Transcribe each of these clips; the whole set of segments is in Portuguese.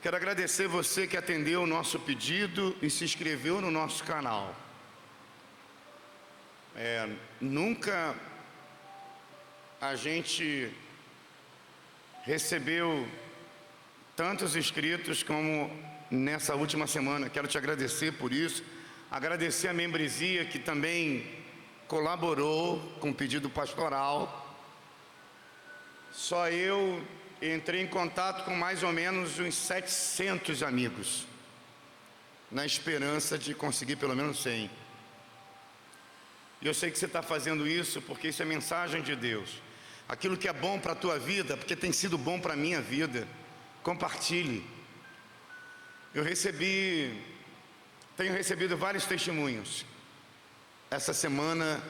Quero agradecer você que atendeu o nosso pedido e se inscreveu no nosso canal. Nunca a gente recebeu tantos inscritos como nessa última semana. Quero te agradecer por isso. Agradecer a membresia que também colaborou com o pedido pastoral. Só eu entrei em contato com mais ou menos uns 700 amigos, na esperança de conseguir pelo menos 100. E eu sei que você está fazendo isso porque isso é mensagem de Deus. Aquilo que é bom para a tua vida, porque tem sido bom para a minha vida, compartilhe. Tenho recebido vários testemunhos essa semana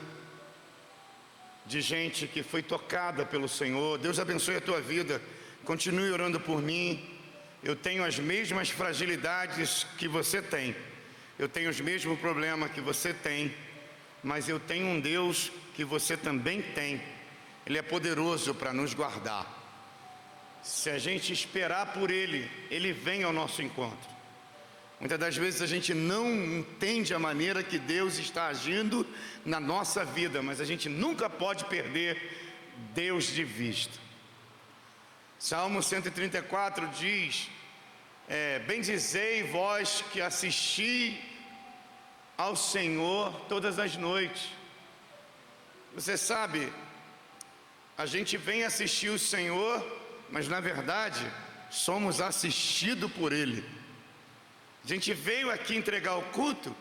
de gente que foi tocada pelo Senhor. Deus abençoe a tua vida, continue orando por mim. Eu tenho as mesmas fragilidades que você tem, eu tenho os mesmos problemas que você tem, mas eu tenho um Deus que você também tem. Ele é poderoso para nos guardar. Se a gente esperar por Ele, Ele vem ao nosso encontro. Muitas das vezes a gente não entende a maneira que Deus está agindo na nossa vida, mas a gente nunca pode perder Deus de vista. Salmo 134 diz: bendizei vós que assisti ao Senhor todas as noites. Você sabe, a gente vem assistir o Senhor, mas na verdade somos assistidos por Ele. A gente veio aqui entregar o culto,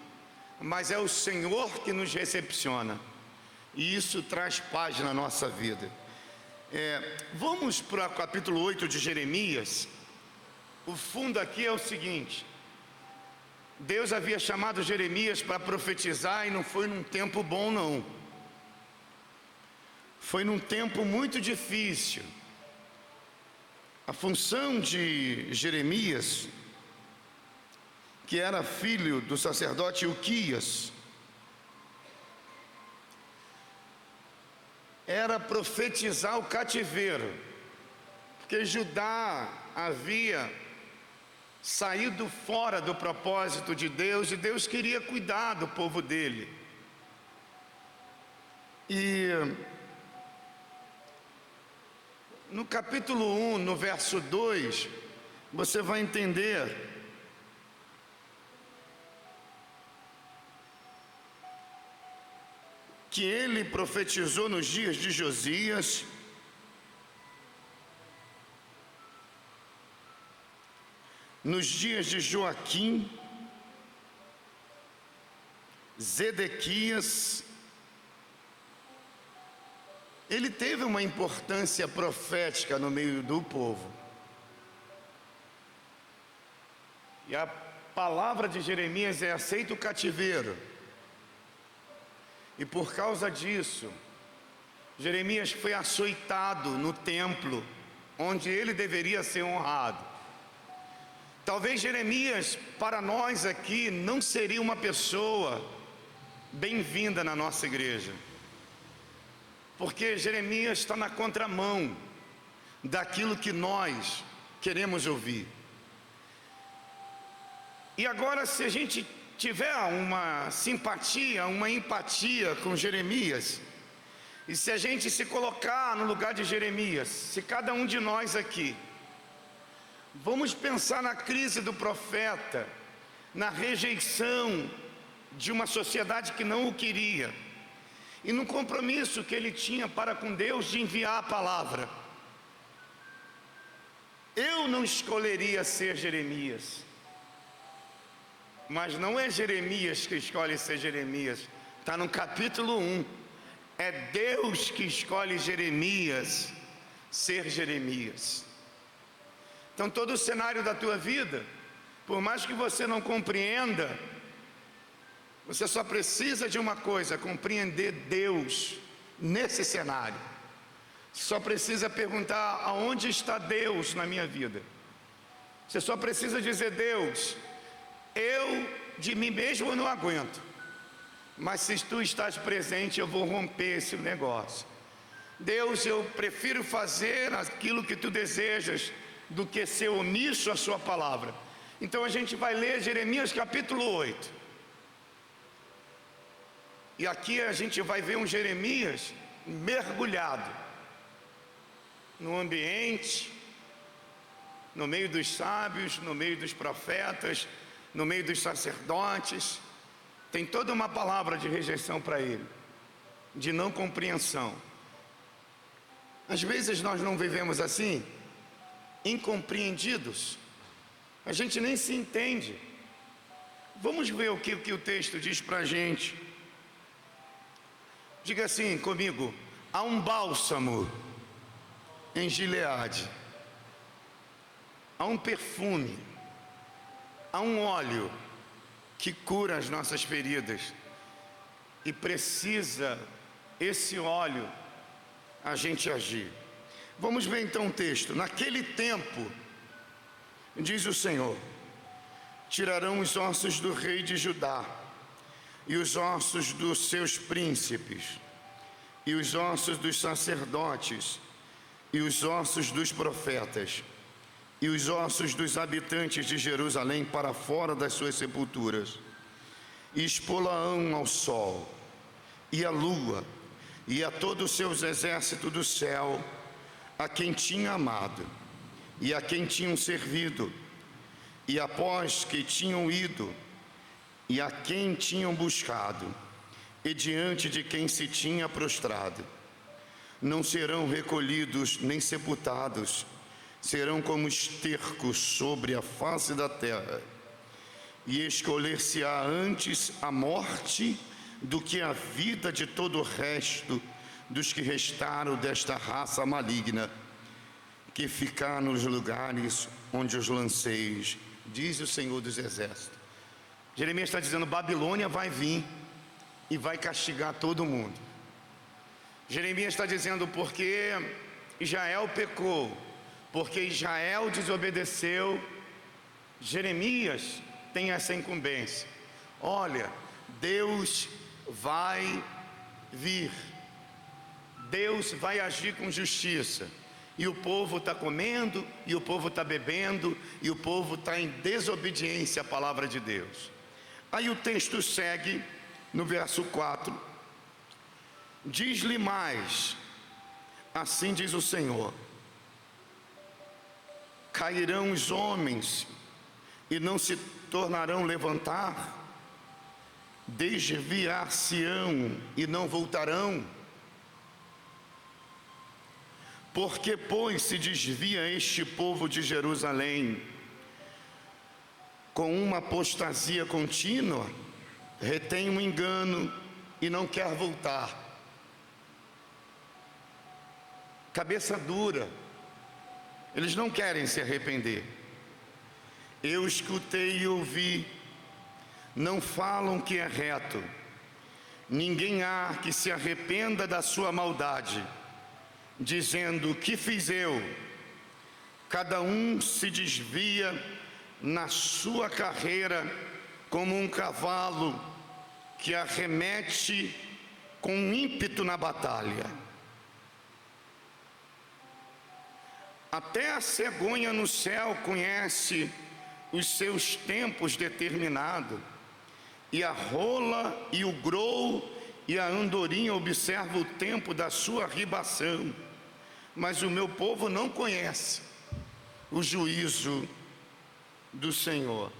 mas é o Senhor que nos recepciona, e isso traz paz na nossa vida. Vamos para o capítulo 8 de Jeremias. O fundo aqui é o seguinte: Deus havia chamado Jeremias para profetizar, e não foi num tempo bom não, foi num tempo muito difícil. A função de Jeremias, que era filho do sacerdote Ilquias, era profetizar o cativeiro, porque Judá havia saído fora do propósito de Deus, e Deus queria cuidar do povo dele. E no capítulo 1, no verso 2, você vai entender que ele profetizou nos dias de Josias, nos dias de Joaquim, Zedequias. Ele teve uma importância profética no meio do povo. E a palavra de Jeremias é: aceita o cativeiro. E por causa disso, Jeremias foi açoitado no templo, onde ele deveria ser honrado. Talvez Jeremias, para nós aqui, não seria uma pessoa bem-vinda na nossa igreja, porque Jeremias está na contramão daquilo que nós queremos ouvir. E agora, se a gente tiver uma simpatia, uma empatia com Jeremias, e se a gente se colocar no lugar de Jeremias, se cada um de nós aqui, vamos pensar na crise do profeta, na rejeição de uma sociedade que não o queria, e no compromisso que ele tinha para com Deus de enviar a palavra. Eu não escolheria ser Jeremias, mas não é Jeremias que escolhe ser Jeremias, está no capítulo 1. É Deus que escolhe Jeremias ser Jeremias. Então todo o cenário da tua vida, por mais que você não compreenda, você só precisa de uma coisa: compreender Deus nesse cenário. Só precisa perguntar: aonde está Deus na minha vida? Você só precisa dizer: Deus, eu de mim mesmo não aguento, mas se tu estás presente, eu vou romper esse negócio. Deus, eu prefiro fazer aquilo que tu desejas do que ser omisso à sua palavra. Então a gente vai ler Jeremias capítulo 8. E aqui a gente vai ver um Jeremias mergulhado no ambiente, no meio dos sábios, no meio dos profetas, no meio dos sacerdotes. Tem toda uma palavra de rejeição para ele, de não compreensão. Às vezes nós não vivemos assim, incompreendidos. A gente nem se entende. Vamos ver o que o texto diz para a gente. Diga assim comigo: há um bálsamo em Gileade, há um perfume, há um óleo que cura as nossas feridas, e precisa esse óleo a gente agir. Vamos ver então o texto. Naquele tempo, diz o Senhor, tirarão os ossos do rei de Judá, e os ossos dos seus príncipes, e os ossos dos sacerdotes, e os ossos dos profetas, e os ossos dos habitantes de Jerusalém para fora das suas sepulturas, e expô-la-ão ao sol, e à lua, e a todo o seu exército do céu, a quem tinha amado, e a quem tinham servido, e após que tinham ido, e a quem tinham buscado, e diante de quem se tinha prostrado. Não serão recolhidos nem sepultados, serão como estercos sobre a face da terra, e escolher-se-á antes a morte do que a vida de todo o resto dos que restaram desta raça maligna, que ficar nos lugares onde os lanceis, diz o Senhor dos Exércitos. Jeremias está dizendo: Babilônia vai vir e vai castigar todo mundo. Jeremias está dizendo: porque Israel pecou, porque Israel desobedeceu, Jeremias tem essa incumbência. Olha, Deus vai vir, Deus vai agir com justiça, e o povo está comendo, e o povo está bebendo, e o povo está em desobediência à palavra de Deus. Aí o texto segue no verso 4, diz-lhe mais, assim diz o Senhor: cairão os homens e não se tornarão levantar, desviar-se-ão e não voltarão. Porque, pois, se desvia este povo de Jerusalém com uma apostasia contínua, retém um engano e não quer voltar. Cabeça dura, eles não querem se arrepender. Eu escutei e ouvi, não falam que é reto, ninguém há que se arrependa da sua maldade, dizendo: que fiz eu? Cada um se desvia na sua carreira como um cavalo que arremete com ímpeto na batalha. Até a cegonha no céu conhece os seus tempos determinados, e a rola e o grou e a andorinha observam o tempo da sua ribação, mas o meu povo não conhece o juízo do Senhor.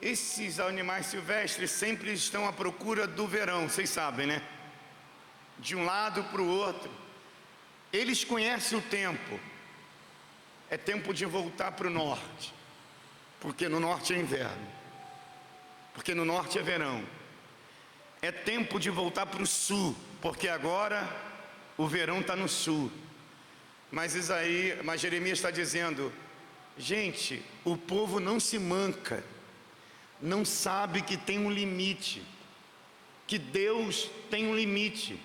Esses animais silvestres sempre estão à procura do verão, vocês sabem, né? De um lado para o outro. Eles conhecem o tempo. É tempo de voltar para o norte, porque no norte é inverno, porque no norte é verão. É tempo de voltar para o sul, porque agora o verão está no sul. Mas Jeremias está dizendo: gente, o povo não se manca, não sabe que tem um limite, que Deus tem um limite.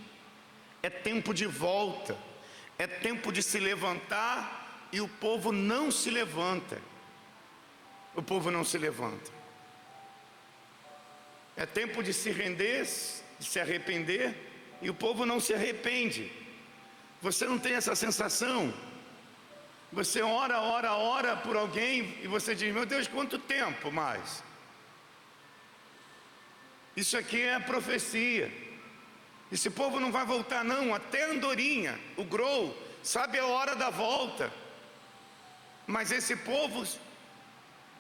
É tempo de volta, é tempo de se levantar, e o povo não se levanta. O povo não se levanta. É tempo de se render, de se arrepender, e o povo não se arrepende. Você não tem essa sensação? Você ora por alguém e você diz: meu Deus, quanto tempo mais? Isso aqui é profecia. Esse povo não vai voltar não, até Andorinha, o Grou, sabe a hora da volta. Mas esse povo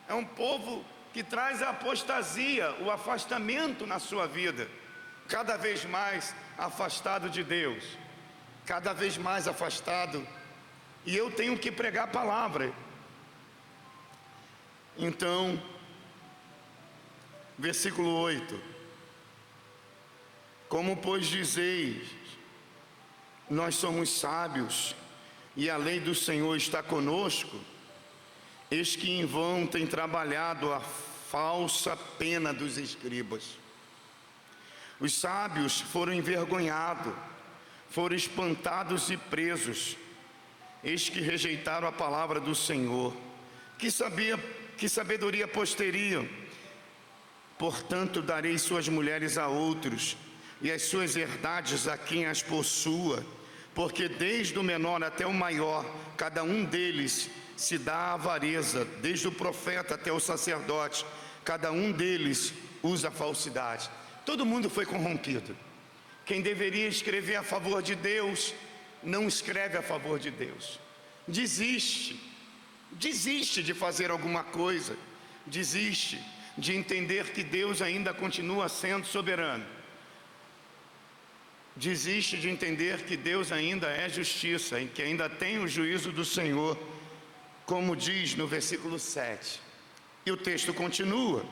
é um povo que traz a apostasia, o afastamento na sua vida. Cada vez mais afastado de Deus, cada vez mais afastado. E eu tenho que pregar a palavra. Então, versículo 8: como pois dizeis, nós somos sábios, e a lei do Senhor está conosco, eis que em vão tem trabalhado a falsa pena dos escribas. Os sábios foram envergonhados, foram espantados e presos, eis que rejeitaram a palavra do Senhor. Que sabedoria posteriam? Portanto, darei suas mulheres a outros, e as suas herdades a quem as possua, porque desde o menor até o maior, cada um deles se dá à avareza, desde o profeta até o sacerdote, cada um deles usa a falsidade. Todo mundo foi corrompido. Quem deveria escrever a favor de Deus, não escreve a favor de Deus. Desiste de fazer alguma coisa, desiste de entender que Deus ainda continua sendo soberano. Desiste de entender que Deus ainda é justiça e que ainda tem o juízo do Senhor, como diz no versículo 7. E o texto continua: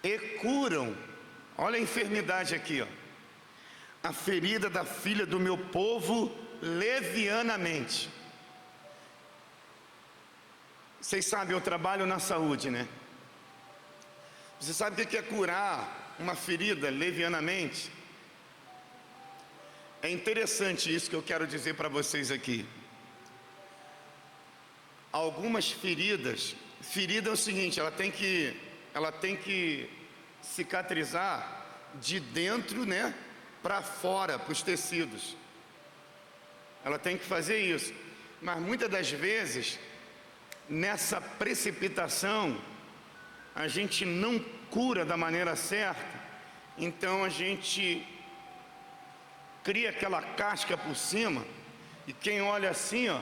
e curam, olha a enfermidade aqui, ó, a ferida da filha do meu povo levianamente. Vocês sabem, eu trabalho na saúde, né? Você sabe o que é curar uma ferida levianamente? É interessante isso que eu quero dizer para vocês aqui. Algumas feridas, ferida é o seguinte, ela tem que cicatrizar de dentro, né, para fora, para os tecidos. Ela tem que fazer isso. Mas muitas das vezes, nessa precipitação, a gente não cura da maneira certa. Então a gente cria aquela casca por cima, e quem olha assim, ó,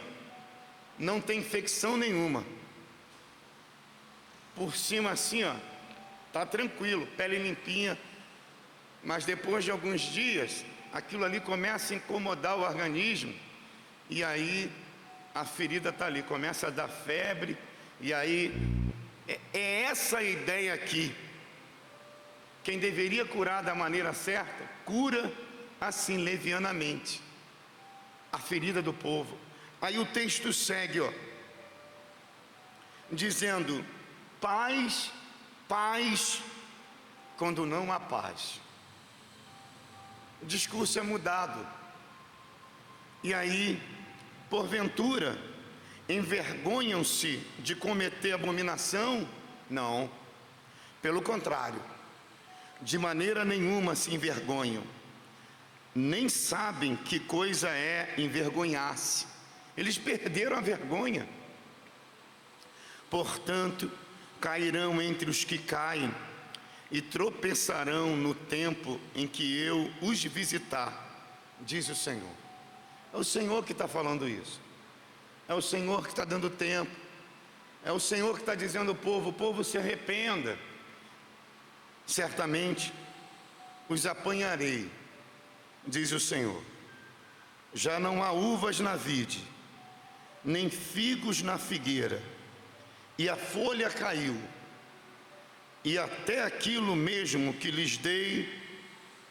não tem infecção nenhuma. Por cima assim, ó, tá tranquilo, pele limpinha. Mas depois de alguns dias, aquilo ali começa a incomodar o organismo, e aí a ferida está ali, começa a dar febre. E aí é essa a ideia aqui. Quem deveria curar da maneira certa, cura assim levianamente a ferida do povo. Aí o texto segue, ó, dizendo: paz, paz, quando não há paz. O discurso é mudado. E aí, porventura, envergonham-se de cometer abominação? Não, pelo contrário, de maneira nenhuma se envergonham, nem sabem que coisa é envergonhar-se. Eles perderam a vergonha. Portanto, cairão entre os que caem e tropeçarão no tempo em que eu os visitar, diz o Senhor. É o Senhor que está falando isso. É o Senhor que está dando tempo. É o Senhor que está dizendo ao povo: o povo se arrependa. Certamente os apanharei, diz o Senhor. Já não há uvas na vide, nem figos na figueira, e a folha caiu, e até aquilo mesmo que lhes dei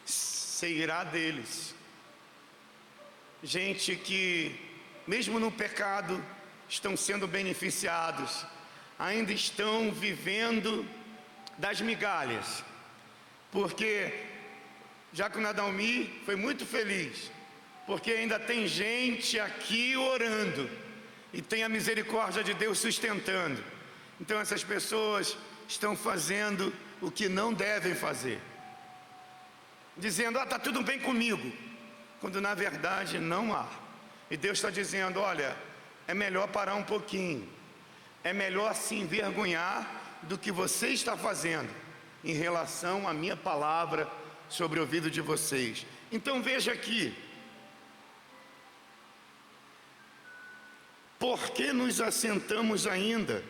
se irá deles. Gente que, mesmo no pecado, estão sendo beneficiados, ainda estão vivendo das migalhas, porque Jaco Nadalmi foi muito feliz, porque ainda tem gente aqui orando, e tem a misericórdia de Deus sustentando. Então essas pessoas estão fazendo o que não devem fazer, dizendo: está tudo bem comigo, quando na verdade não há. E Deus está dizendo: olha, é melhor parar um pouquinho, é melhor se envergonhar do que você está fazendo em relação à minha palavra sobre o ouvido de vocês. Então veja aqui, por que nos assentamos ainda?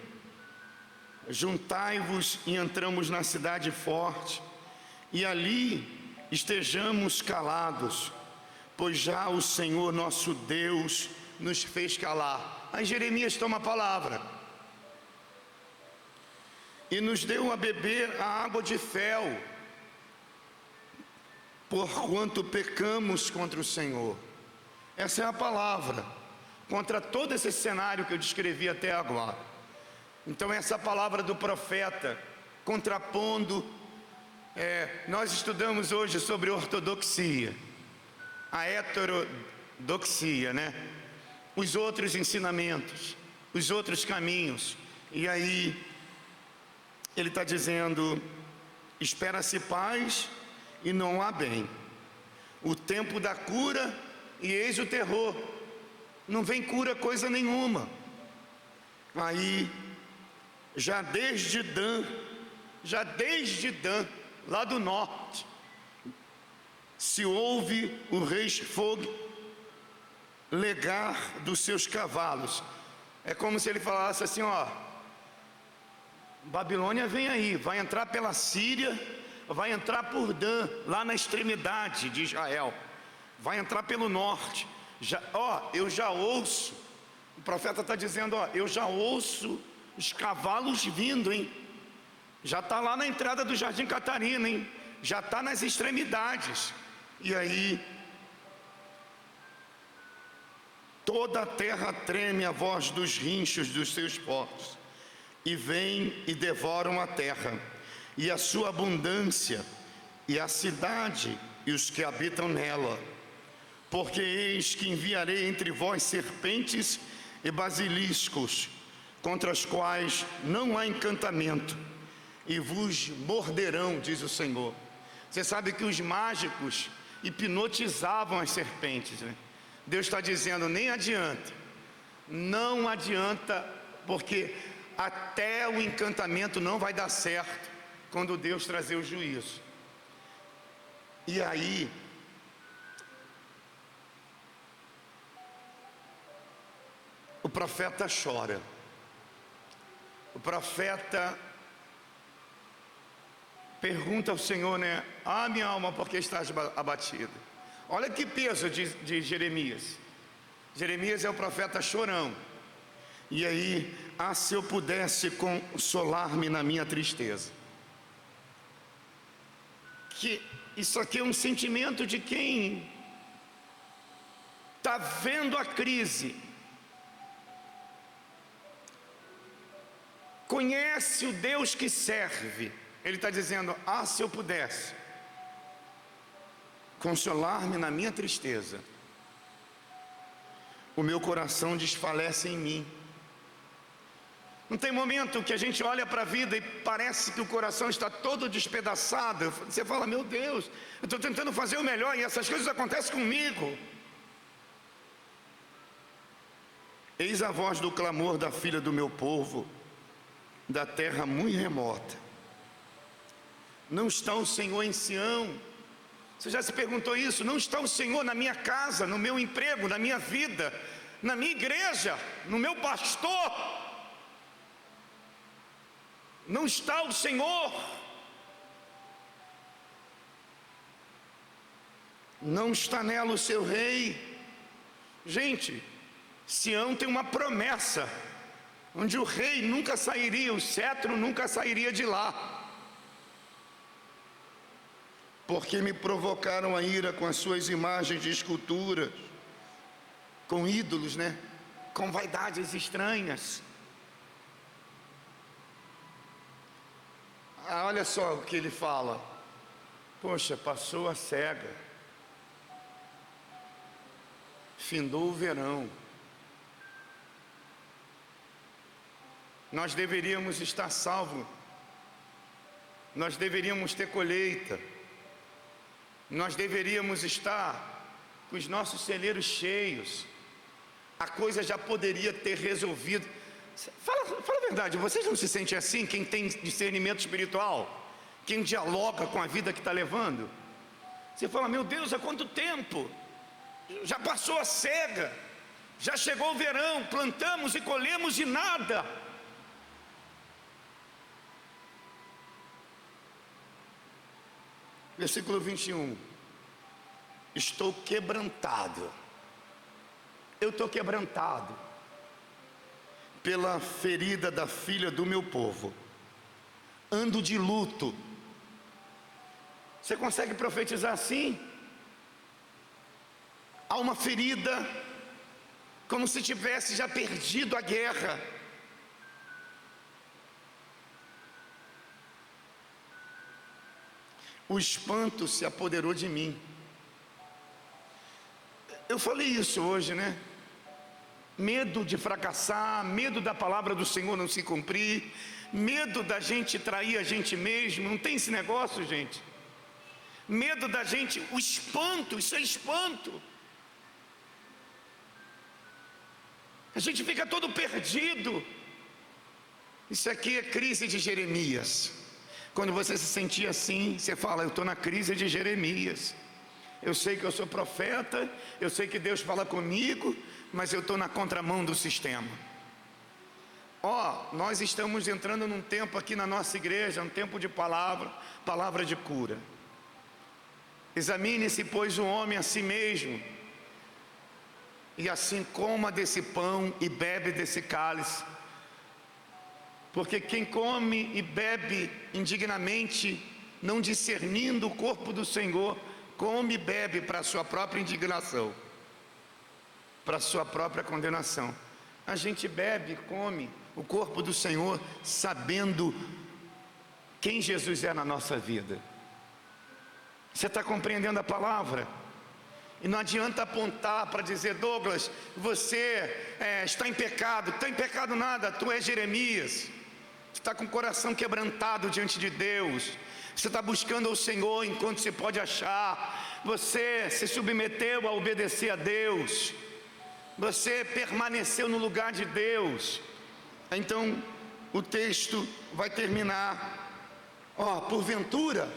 Juntai-vos e entramos na cidade forte, e ali estejamos calados, pois já o Senhor nosso Deus nos fez calar. Aí Jeremias toma a palavra e nos deu a beber a água de fel, porquanto pecamos contra o Senhor. Essa é a palavra contra todo esse cenário que eu descrevi até agora. Então essa palavra do profeta contrapondo, nós estudamos hoje sobre ortodoxia, a heterodoxia, né? Os outros ensinamentos, os outros caminhos. E aí ele está dizendo: espera-se paz e não há bem, o tempo da cura e eis o terror, não vem cura coisa nenhuma. Aí já desde Dan, lá do norte, se ouve o rei Fog legar dos seus cavalos. É como se ele falasse assim: ó, Babilônia vem aí, vai entrar pela Síria, vai entrar por Dan, lá na extremidade de Israel, vai entrar pelo norte. Eu já ouço, o profeta está dizendo: ó, eu já ouço os cavalos vindo, hein? Já está lá na entrada do Jardim Catarina, hein? Já está nas extremidades. E aí toda a terra treme à voz dos rinchos dos seus porcos, e vêm e devoram a terra e a sua abundância, e a cidade e os que habitam nela. Porque eis que enviarei entre vós serpentes e basiliscos, contra os quais não há encantamento, e vos morderão, diz o Senhor. Você sabe que os mágicos hipnotizavam as serpentes, né? Deus está dizendo: nem adianta, não adianta, porque até o encantamento não vai dar certo quando Deus trazer o juízo. E aí o profeta chora. O profeta pergunta ao Senhor, né? Ah, minha alma, por que estás abatida? Olha que peso de Jeremias. Jeremias é o profeta chorão. E aí: ah, se eu pudesse consolar-me na minha tristeza. Que isso aqui é um sentimento de quem está vendo a crise, conhece o Deus que serve. Ele está dizendo: ah, se eu pudesse consolar-me na minha tristeza, o meu coração desfalece em mim. Não tem momento que a gente olha para a vida e parece que o coração está todo despedaçado. Você fala: meu Deus, eu estou tentando fazer o melhor e essas coisas acontecem comigo. Eis a voz do clamor da filha do meu povo, da terra muito remota. Não está o Senhor em Sião? Você já se perguntou isso? Não está o Senhor na minha casa, no meu emprego, na minha vida, na minha igreja, no meu pastor? Não está o Senhor? Não está nela o seu rei? Gente, Sião tem uma promessa, onde o rei nunca sairia, o cetro nunca sairia de lá. Porque me provocaram a ira com as suas imagens de escultura, com ídolos, né? Com vaidades estranhas. Ah, olha só o que ele fala: poxa, passou a cega, findou o verão, nós deveríamos estar salvos, nós deveríamos ter colheita, nós deveríamos estar com os nossos celeiros cheios, a coisa já poderia ter resolvido. Fala a verdade, vocês não se sentem assim? Quem tem discernimento espiritual, quem dialoga com a vida que está levando, você fala: meu Deus, há quanto tempo? Já passou a cega, já chegou o verão, plantamos e colhemos e nada. Versículo 21. Estou quebrantado. Eu estou quebrantado pela ferida da filha do meu povo. Ando de luto. Você consegue profetizar assim? Há uma ferida, como se tivesse já perdido a guerra. O espanto se apoderou de mim. Eu falei isso hoje, né? Medo de fracassar, medo da palavra do Senhor não se cumprir, medo da gente trair a gente mesmo. Não tem esse negócio, gente? Medo da gente, o espanto, isso é espanto. A gente fica todo perdido. Isso aqui é crise de Jeremias. Quando você se sentir assim, você fala: eu estou na crise de Jeremias. Eu sei que eu sou profeta, eu sei que Deus fala comigo, mas eu estou na contramão do sistema. Nós estamos entrando num tempo aqui na nossa igreja, um tempo de palavra de cura. Examine-se, pois, o homem a si mesmo, e assim coma desse pão e bebe desse cálice. Porque quem come e bebe indignamente, não discernindo o corpo do Senhor, come e bebe para a sua própria indignação, para a sua própria condenação. A gente bebe e come o corpo do Senhor, sabendo quem Jesus é na nossa vida. Você está compreendendo a palavra? E não adianta apontar para dizer: Douglas, você está em pecado. Está em pecado nada, tu és Jeremias. Você está com o coração quebrantado diante de Deus. Você está buscando ao Senhor enquanto se pode achar. Você se submeteu a obedecer a Deus. Você permaneceu no lugar de Deus. Então o texto vai terminar: porventura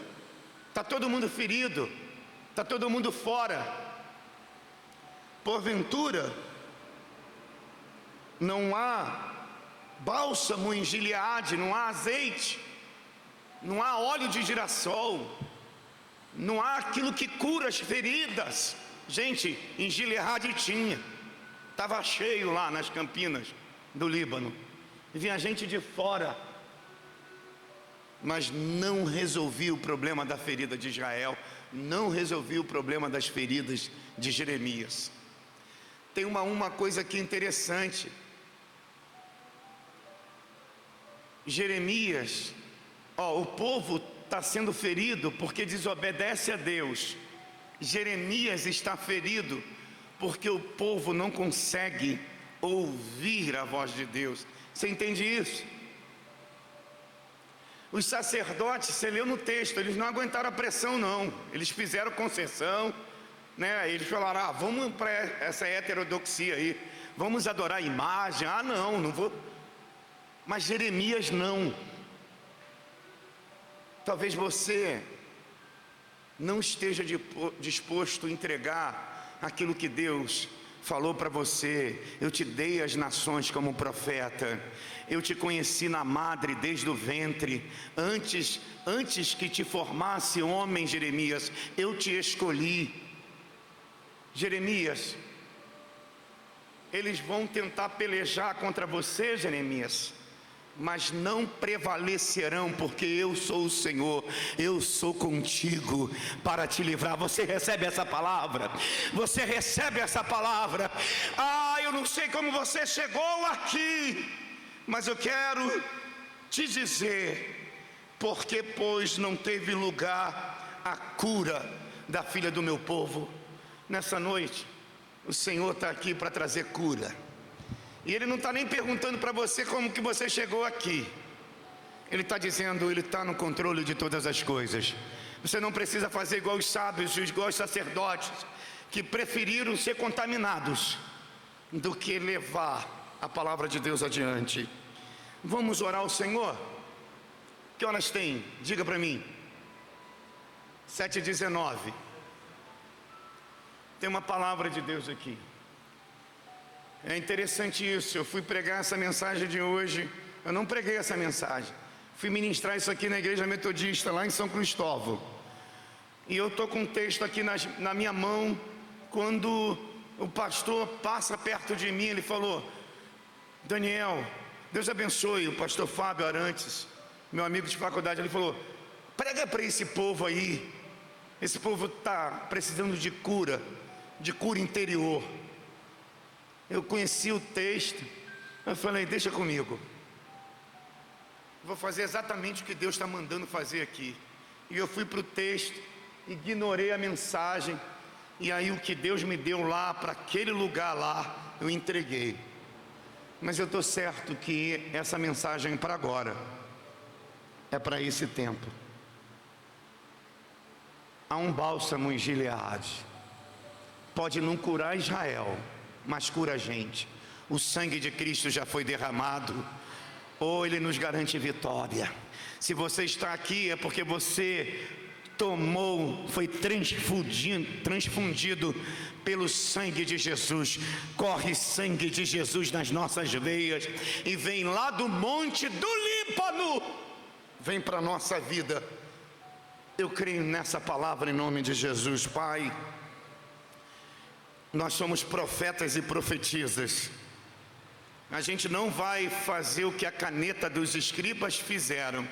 está todo mundo ferido, está todo mundo fora. Porventura não há bálsamo em Gileade, não há azeite, não há óleo de girassol, não há aquilo que cura as feridas. Gente, em Gileade tinha, estava cheio lá nas campinas do Líbano, e vinha gente de fora, mas não resolvia o problema da ferida de Israel, não resolvia o problema das feridas de Jeremias. Tem uma coisa aqui interessante. Jeremias, o povo está sendo ferido porque desobedece a Deus. Jeremias está ferido porque o povo não consegue ouvir a voz de Deus. Você entende isso? Os sacerdotes, você leu no texto, eles não aguentaram a pressão não. Eles fizeram concessão, né? Eles falaram: vamos para essa heterodoxia aí, vamos adorar a imagem. Não vou. Mas Jeremias não. Talvez você não esteja disposto a entregar aquilo que Deus falou para você. Eu te dei as nações como profeta, eu te conheci na madre desde o ventre, antes que te formasse homem, Jeremias, eu te escolhi. Jeremias, eles vão tentar pelejar contra você, Jeremias, mas não prevalecerão, porque eu sou o Senhor, eu sou contigo para te livrar. Você recebe essa palavra? Você recebe essa palavra? Eu não sei como você chegou aqui, mas eu quero te dizer, porque pois não teve lugar a cura da filha do meu povo. Nessa noite, o Senhor está aqui para trazer cura. E Ele não está nem perguntando para você como que você chegou aqui. Ele está dizendo: Ele está no controle de todas as coisas. Você não precisa fazer igual os sábios, igual os sacerdotes, que preferiram ser contaminados do que levar a palavra de Deus adiante. Vamos orar ao Senhor? Que horas tem? Diga para mim. 7h19. Tem uma palavra de Deus aqui. É interessante isso. Eu fui pregar essa mensagem de hoje. Eu não preguei essa mensagem. Fui ministrar isso aqui na igreja metodista, lá em São Cristóvão. E eu estou com um texto aqui na minha mão. Quando o pastor passa perto de mim, ele falou: Daniel, Deus abençoe. O pastor Fábio Arantes, meu amigo de faculdade, ele falou: prega para esse povo aí. Esse povo está precisando de cura interior. Eu conheci o texto. Eu falei: deixa comigo. Vou fazer exatamente o que Deus está mandando fazer aqui. E eu fui para o texto, ignorei a mensagem. E aí o que Deus me deu lá, para aquele lugar lá, eu entreguei. Mas eu estou certo que essa mensagem é para agora. É para esse tempo. Há um bálsamo em Gileade. Pode não curar Israel, mas cura a gente. O sangue de Cristo já foi derramado. Ou Ele nos garante vitória. Se você está aqui é porque você foi transfundido pelo sangue de Jesus. Corre sangue de Jesus nas nossas veias e vem lá do monte do Líbano, vem para a nossa vida. Eu creio nessa palavra em nome de Jesus. Pai, nós somos profetas e profetisas. A gente não vai fazer o que a caneta dos escribas fizeram.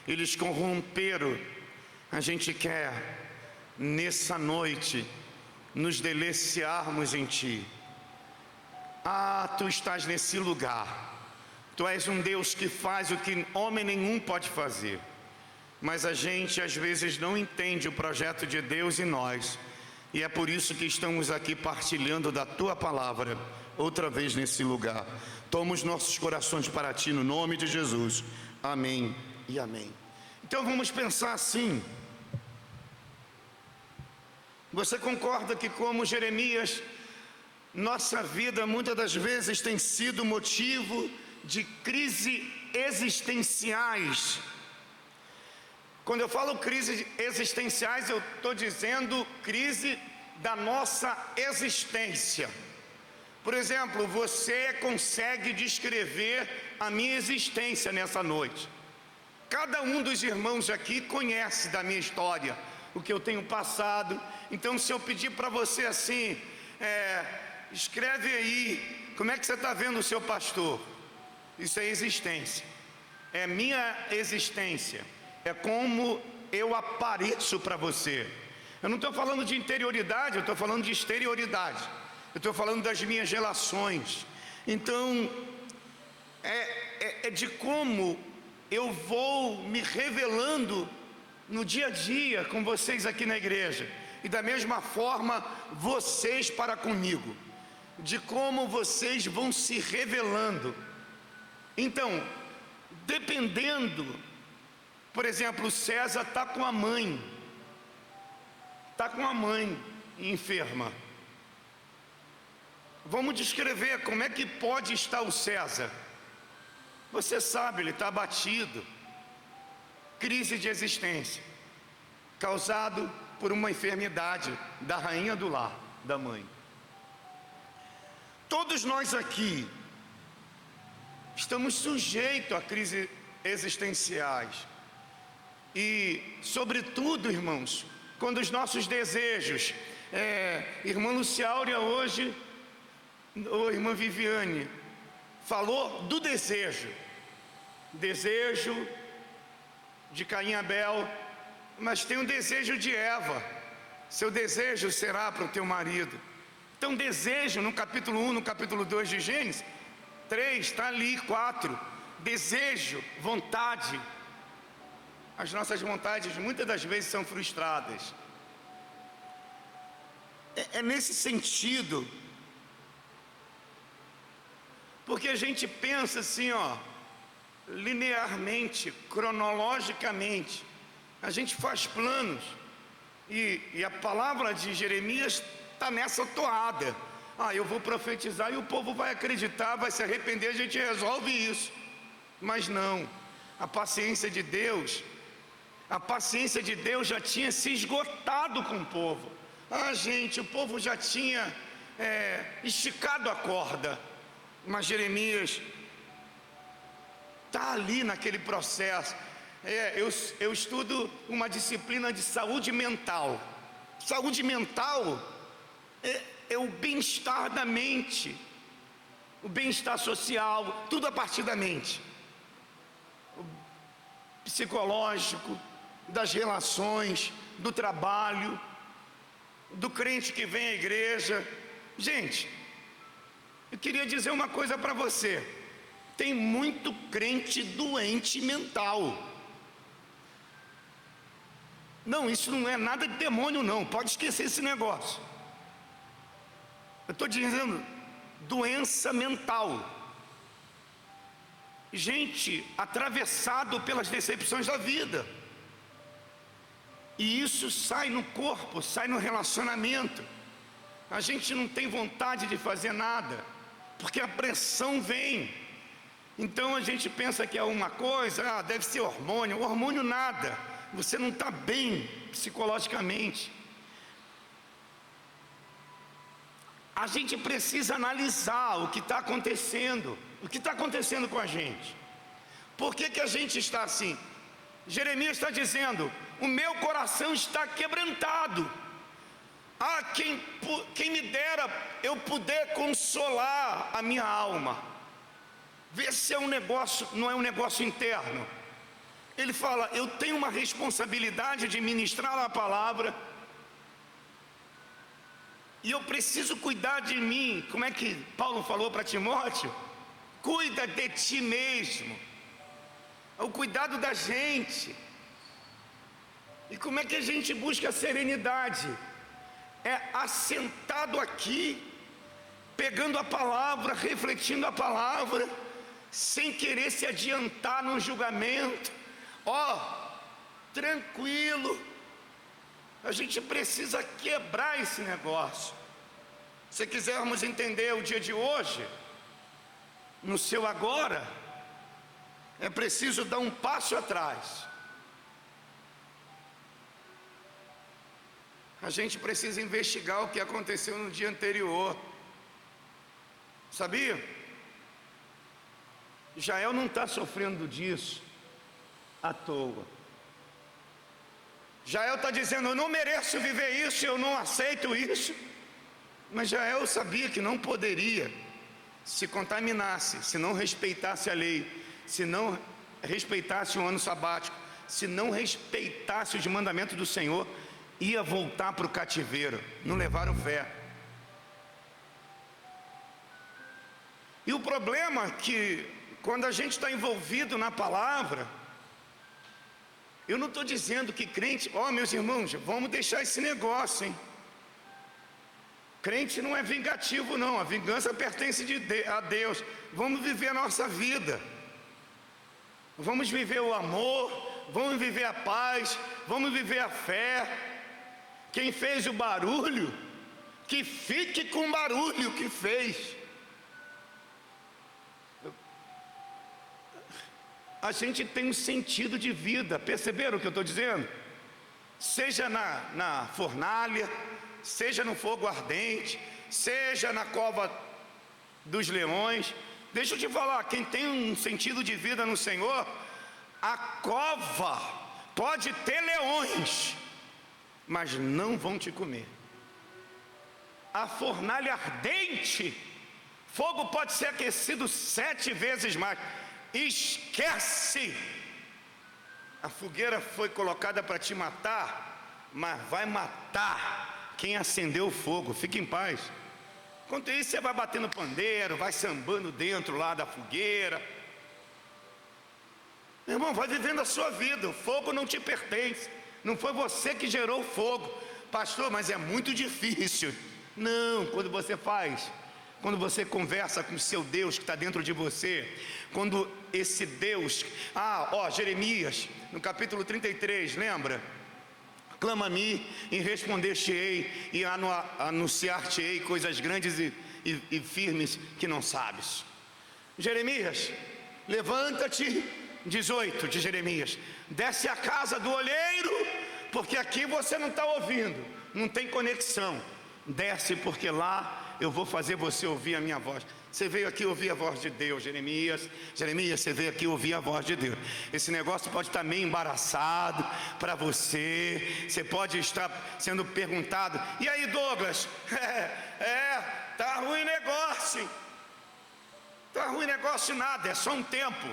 Eles corromperam. A gente quer, nessa noite, nos deliciarmos em Ti. Tu estás nesse lugar. Tu és um Deus que faz o que homem nenhum pode fazer. Mas a gente às vezes não entende o projeto de Deus em nós. E é por isso que estamos aqui partilhando da Tua palavra, outra vez nesse lugar. Toma os nossos corações para Ti, no nome de Jesus. Amém e amém. Então vamos pensar assim. Você concorda que, como Jeremias, nossa vida muitas das vezes tem sido motivo de crise existenciais? Quando eu falo crise existenciais, eu estou dizendo crise da nossa existência. Por exemplo, você consegue descrever a minha existência nessa noite. Cada um dos irmãos aqui conhece da minha história, o que eu tenho passado. Então, se eu pedir para você assim, escreve aí, como é que você está vendo o seu pastor? Isso é existência, é minha existência, é como eu apareço para você. Eu não estou falando de interioridade, eu estou falando de exterioridade. Eu estou falando das minhas relações. Então, é de como eu vou me revelando no dia a dia com vocês aqui na igreja. E da mesma forma, vocês para comigo. De como vocês vão se revelando. Então, dependendo, por exemplo, o César está com a mãe. Está com a mãe enferma. Vamos descrever como é que pode estar o César. Você sabe, ele está abatido. Crise de existência, causado por uma enfermidade da rainha do lar, da mãe. Todos nós aqui estamos sujeitos a crises existenciais. E, sobretudo, irmãos, quando os nossos desejos, irmã Luciáurea hoje, ou irmã Viviane, falou do desejo de Caim e Abel, mas tem um desejo de Eva. Seu desejo será para o teu marido. Então, desejo no capítulo 1, no capítulo 2 de Gênesis 3, está ali, 4. Desejo, vontade. As nossas vontades muitas das vezes são frustradas. É nesse sentido, porque a gente pensa assim, linearmente, cronologicamente. A gente faz planos. E a palavra de Jeremias está nessa toada. Eu vou profetizar e o povo vai acreditar, vai se arrepender, a gente resolve isso. Mas não, a paciência de Deus já tinha se esgotado com o povo. Gente, o povo já tinha esticado a corda. Mas Jeremias está ali naquele processo. Eu estudo uma disciplina de saúde mental. Saúde mental é o bem-estar da mente, o bem-estar social, tudo a partir da mente. O psicológico, das relações, do trabalho, do crente que vem à igreja. Gente, eu queria dizer uma coisa para você: tem muito crente doente mental. Não, isso não é nada de demônio não, pode esquecer esse negócio. Eu estou dizendo doença mental. Gente atravessado pelas decepções da vida. E isso sai no corpo, sai no relacionamento. A gente não tem vontade de fazer nada, porque a pressão vem. Então a gente pensa que é uma coisa, deve ser hormônio. Hormônio nada, você não está bem psicologicamente. A gente precisa analisar o que está acontecendo. O que está acontecendo com a gente? Por que a gente está assim? Jeremias está dizendo: o meu coração está quebrantado. Quem me dera eu puder consolar a minha alma. Vê se não é um negócio interno. Ele fala: eu tenho uma responsabilidade de ministrar a palavra, e eu preciso cuidar de mim. Como é que Paulo falou para Timóteo? Cuida de ti mesmo. O cuidado da gente. E como é que a gente busca a serenidade? É assentado aqui, pegando a palavra, refletindo a palavra, sem querer se adiantar no julgamento. Tranquilo. A gente precisa quebrar esse negócio. Se quisermos entender o dia de hoje, no seu agora, é preciso dar um passo atrás. A gente precisa investigar o que aconteceu no dia anterior. Sabia? Jael não está sofrendo disso à toa. Jael está dizendo: eu não mereço viver isso, eu não aceito isso. Mas Jael sabia que não poderia se contaminasse, se não respeitasse a lei, se não respeitasse o ano sabático, se não respeitasse os mandamentos do Senhor, ia voltar para o cativeiro. Não levaram fé. E o problema é que quando a gente está envolvido na palavra, eu não estou dizendo que crente, meus irmãos, vamos deixar esse negócio, hein? Crente não é vingativo não, a vingança pertence a Deus. Vamos viver a nossa vida, vamos viver o amor, vamos viver a paz, vamos viver a fé. Quem fez o barulho, que fique com o barulho que fez. A gente tem um sentido de vida, perceberam o que eu estou dizendo? Seja na fornalha, seja no fogo ardente, seja na cova dos leões. Deixa eu te falar, quem tem um sentido de vida no Senhor, a cova pode ter leões, mas não vão te comer. A fornalha ardente, fogo pode ser aquecido 7 vezes mais. Esquece! A fogueira foi colocada para te matar, mas vai matar quem acendeu o fogo. Fique em paz. Enquanto isso, você vai batendo pandeiro, vai sambando dentro lá da fogueira. Meu irmão, vai vivendo a sua vida. O fogo não te pertence. Não foi você que gerou o fogo. Pastor, mas é muito difícil. Não, quando você conversa com o seu Deus que está dentro de você, quando esse Deus, Jeremias, no capítulo 33, lembra? clama-me e responder-te-ei, e anunciar-te-ei coisas grandes e firmes que não sabes. Jeremias, levanta-te, 18 de Jeremias, desce à casa do olheiro, porque aqui você não está ouvindo, não tem conexão. Desce, porque lá eu vou fazer você ouvir a minha voz. Você veio aqui ouvir a voz de Deus, Jeremias, você veio aqui ouvir a voz de Deus. Esse negócio pode estar meio embaraçado para você, você pode estar sendo perguntado: e aí, Douglas? Tá ruim negócio. Tá ruim negócio nada, é só um tempo.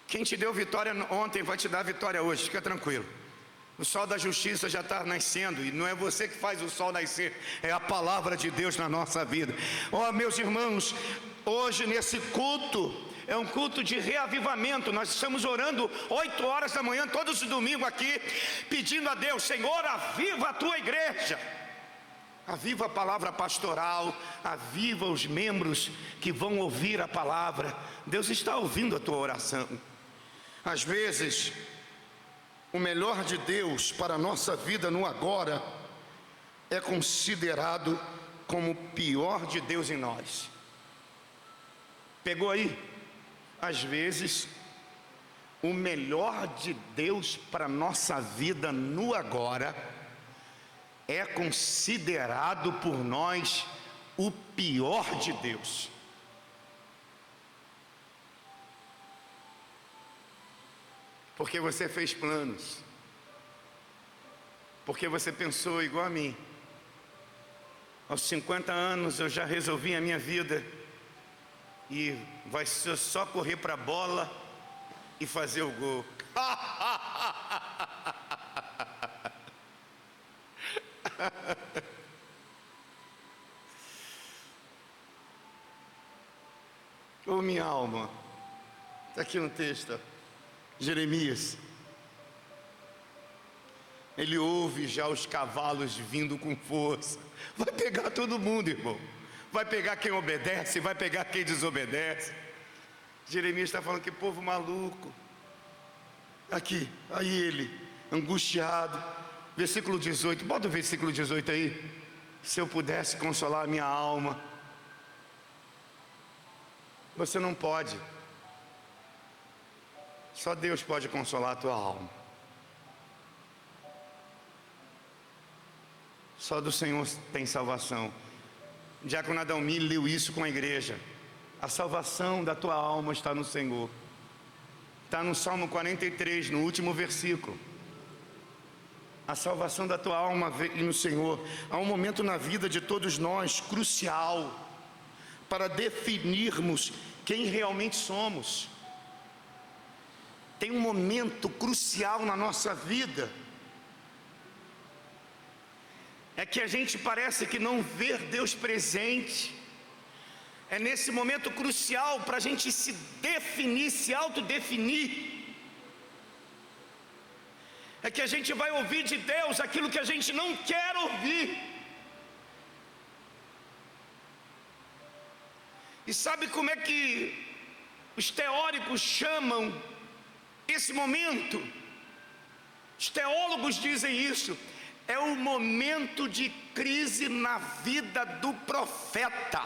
Quem te deu vitória ontem vai te dar vitória hoje, fica tranquilo. O sol da justiça já está nascendo, e não é você que faz o sol nascer, é a palavra de Deus na nossa vida. Meus irmãos, hoje nesse culto, é um culto de reavivamento. Nós estamos orando 8 horas da manhã, todos os domingos aqui, pedindo a Deus: Senhor, aviva a tua igreja, aviva a palavra pastoral, aviva os membros que vão ouvir a palavra. Deus está ouvindo a tua oração. Às vezes, o melhor de Deus para a nossa vida no agora é considerado como o pior de Deus em nós. Pegou aí? Às vezes, o melhor de Deus para a nossa vida no agora é considerado por nós o pior de Deus. Porque você fez planos, porque você pensou igual a mim. Aos 50 anos eu já resolvi a minha vida, e vai ser só correr para a bola e fazer o gol. Ô minha alma, está aqui um texto, Jeremias. Ele ouve já os cavalos vindo com força. Vai pegar todo mundo, irmão. Vai pegar quem obedece, vai pegar quem desobedece. Jeremias está falando: que povo maluco. Aqui, aí ele, angustiado. Versículo 18, bota o versículo 18 aí. Se eu pudesse consolar a minha alma. Você não pode. Só Deus pode consolar a tua alma. Só do Senhor tem salvação. O diácono Adalmi leu isso com a igreja. A salvação da tua alma está no Senhor. Está no Salmo 43, no último versículo. A salvação da tua alma vem no Senhor. Há um momento na vida de todos nós crucial para definirmos quem realmente somos. Tem um momento crucial na nossa vida, é que a gente parece que não vê Deus presente. É nesse momento crucial para a gente se definir, se autodefinir. É que a gente vai ouvir de Deus aquilo que a gente não quer ouvir. E sabe como é que os teóricos chamam esse momento? Os teólogos dizem isso: é o momento de crise na vida do profeta.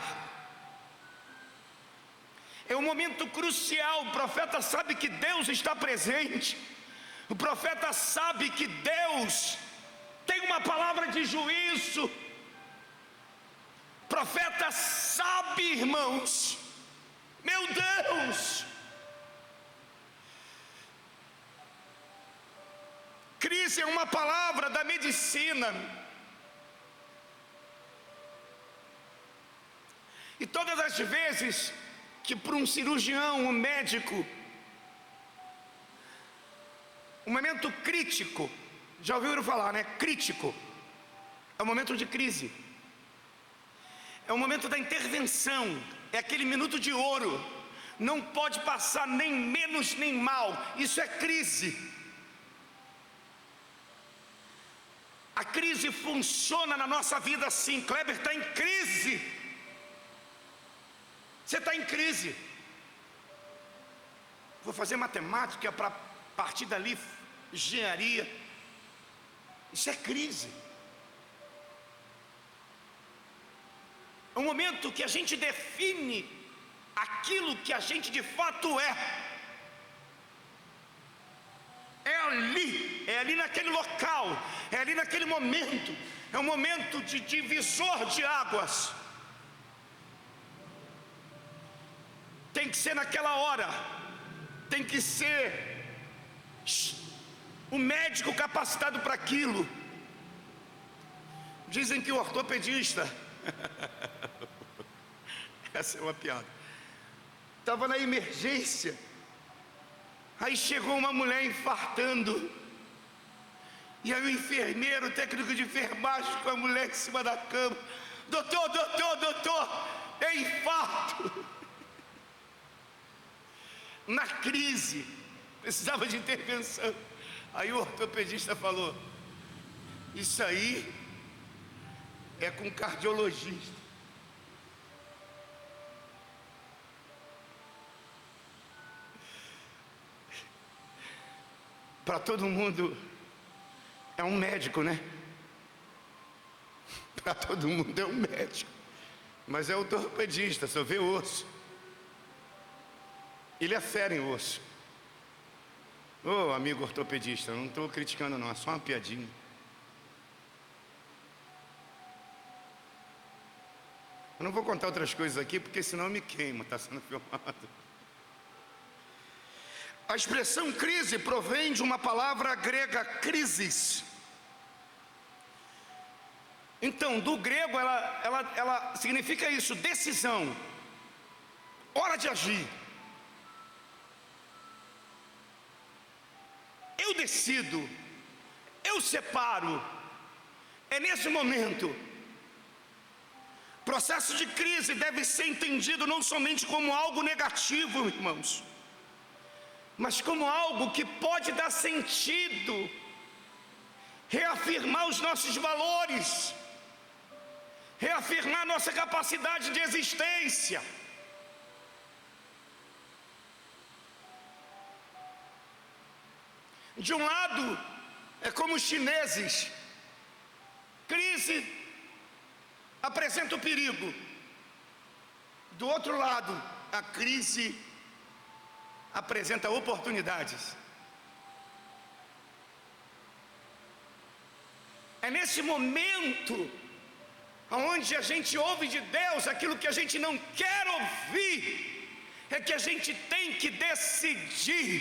É um momento crucial. O profeta sabe que Deus está presente. O profeta sabe que Deus tem uma palavra de juízo. O profeta sabe, irmãos, meu Deus, crise é uma palavra da medicina. E todas as vezes que para um cirurgião, um médico, um momento crítico, já ouviram falar, né? Crítico é um momento de crise, é o momento da intervenção, é aquele minuto de ouro. Não pode passar nem menos nem mal. Isso é crise. A crise funciona na nossa vida assim. Kleber está em crise. Você está em crise. Vou fazer matemática para partir dali engenharia. Isso é crise. É um momento que a gente define aquilo que a gente de fato é. É ali naquele local, é ali naquele momento. É um momento de divisor de águas. Tem que ser naquela hora. Tem que ser o médico capacitado para aquilo. Dizem que o ortopedista essa é uma piada, estava na emergência. Aí chegou uma mulher infartando, e aí o enfermeiro, o técnico de enfermagem, com a mulher em cima da cama: doutor, é infarto. Na crise, precisava de intervenção. Aí o ortopedista falou: isso aí é com cardiologista. Para todo mundo é um médico, né? Para todo mundo é um médico, mas é o ortopedista, só vê osso. Ele é fera em osso. Ô, amigo ortopedista, não estou criticando não, é só uma piadinha. Eu não vou contar outras coisas aqui, porque senão me queima, está sendo filmado. A expressão crise provém de uma palavra grega, crisis. Então, do grego, ela significa isso: decisão, hora de agir. Eu decido, eu separo. É nesse momento. Processo de crise deve ser entendido não somente como algo negativo, irmãos, mas como algo que pode dar sentido, reafirmar os nossos valores, reafirmar nossa capacidade de existência. De um lado, é como os chineses: crise apresenta o perigo. Do outro lado, a crise apresenta oportunidades. É nesse momento onde a gente ouve de Deus aquilo que a gente não quer ouvir, é que a gente tem que decidir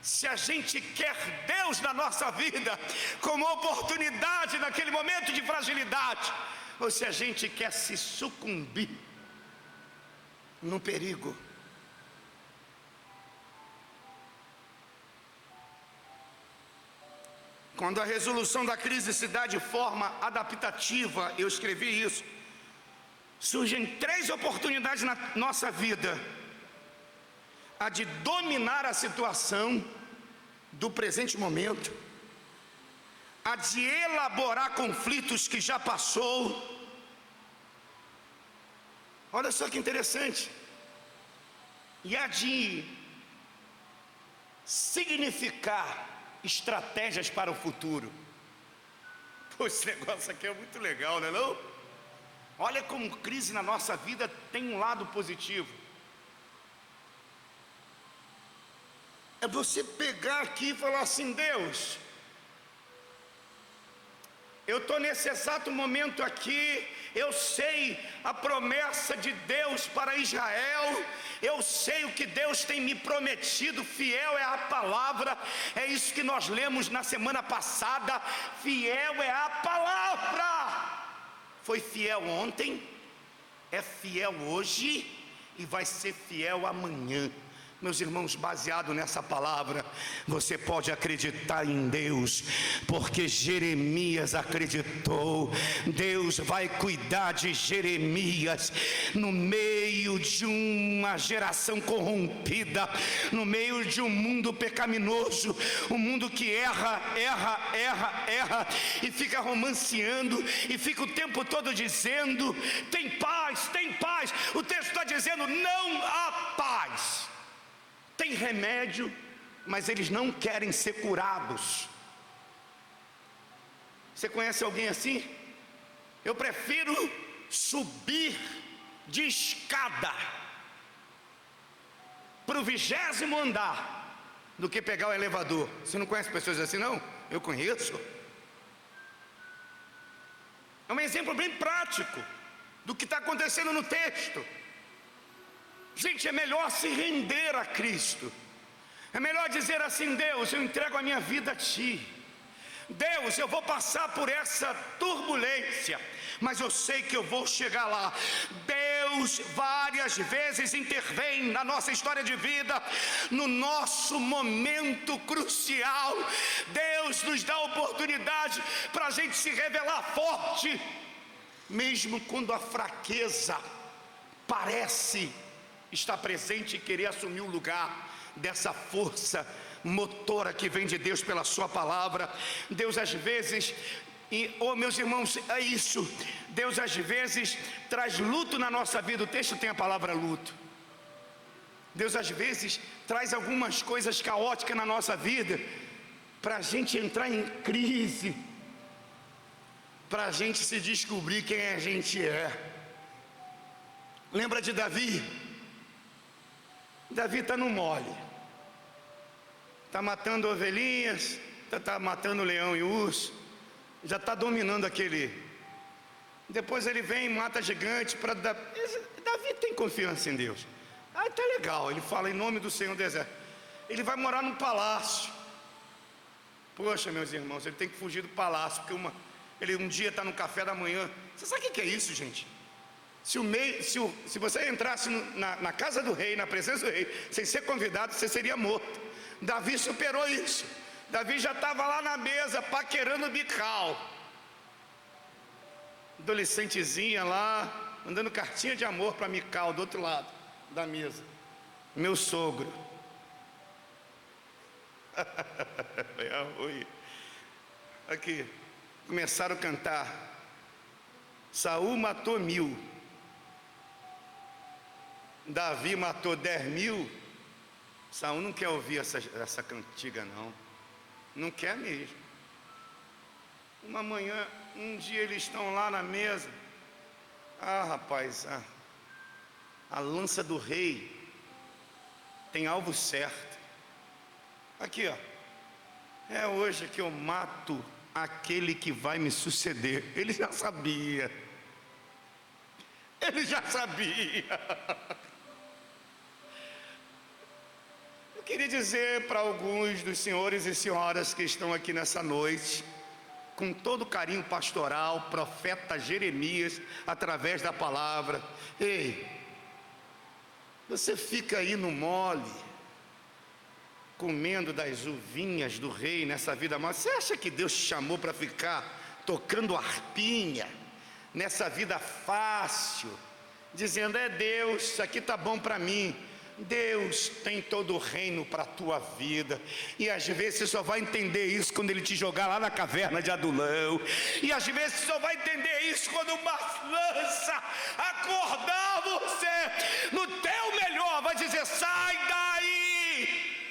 se a gente quer Deus na nossa vida como oportunidade naquele momento de fragilidade, ou se a gente quer se sucumbir no perigo. Quando a resolução da crise se dá de forma adaptativa, eu escrevi isso, surgem 3 oportunidades na nossa vida: a de dominar a situação do presente momento, a de elaborar conflitos que já passou. Olha só que interessante. E a de significar estratégias para o futuro. Pô, esse negócio aqui é muito legal, não é não? Olha como crise na nossa vida tem um lado positivo. É você pegar aqui e falar assim: Deus, eu estou nesse exato momento aqui, eu sei a promessa de Deus para Israel, eu sei o que Deus tem me prometido, fiel é a palavra, é isso que nós lemos na semana passada, fiel é a palavra. Foi fiel ontem, é fiel hoje e vai ser fiel amanhã. Meus irmãos, baseado nessa palavra, você pode acreditar em Deus, porque Jeremias acreditou. Deus vai cuidar de Jeremias no meio de uma geração corrompida, no meio de um mundo pecaminoso, um mundo que erra e fica romanceando e fica o tempo todo dizendo: tem paz, tem paz. O texto está dizendo: não há paz. Tem remédio, mas eles não querem ser curados. Você conhece alguém assim? Eu prefiro subir de escada para o 20º andar do que pegar o elevador. Você não conhece pessoas assim, não? Eu conheço. É um exemplo bem prático do que está acontecendo no texto. Gente, é melhor se render a Cristo. É melhor dizer assim: Deus, eu entrego a minha vida a Ti. Deus, eu vou passar por essa turbulência, mas eu sei que eu vou chegar lá. Deus várias vezes intervém na nossa história de vida, no nosso momento crucial. Deus nos dá a oportunidade para a gente se revelar forte, mesmo quando a fraqueza parece estar presente e querer assumir o lugar dessa força motora que vem de Deus pela sua palavra. Deus às vezes, meus irmãos, é isso. Deus às vezes traz luto na nossa vida. O texto tem a palavra luto. Deus às vezes traz algumas coisas caóticas na nossa vida para a gente entrar em crise, para a gente se descobrir quem a gente é. Lembra de Davi? Davi está no mole. Está matando ovelhinhas, está matando leão e urso, já está dominando aquele. Depois ele vem e mata gigante para Davi tem confiança em Deus. Tá legal, ele fala em nome do Senhor do Exército. Ele vai morar num palácio. Poxa, meus irmãos, ele tem que fugir do palácio, porque ele um dia está no café da manhã. Você sabe o que é isso, gente? Se você entrasse na casa do rei, na presença do rei, sem ser convidado, você seria morto. Davi superou isso. Davi já estava lá na mesa paquerando Mical, adolescentezinha lá, mandando cartinha de amor para Mical do outro lado da mesa. Meu sogro. Aqui começaram a cantar: Saul matou 1000, Davi matou 10.000. Saul não quer ouvir essa cantiga, não quer mesmo. Uma manhã, um dia eles estão lá na mesa. Rapaz, a lança do rei tem alvo certo. Aqui, ó. É hoje que eu mato aquele que vai me suceder. Ele já sabia. Ele já sabia. Eu queria dizer para alguns dos senhores e senhoras que estão aqui nessa noite, com todo o carinho pastoral, profeta Jeremias, através da palavra: ei, você fica aí no mole, comendo das uvinhas do rei nessa vida mal. Você acha que Deus te chamou para ficar tocando harpinha nessa vida fácil, dizendo: é Deus, isso aqui tá bom para mim? Deus tem todo o reino para a tua vida, e às vezes você só vai entender isso quando Ele te jogar lá na caverna de Adulão, e às vezes você só vai entender isso quando uma lança acordar você no teu melhor, vai dizer: sai daí,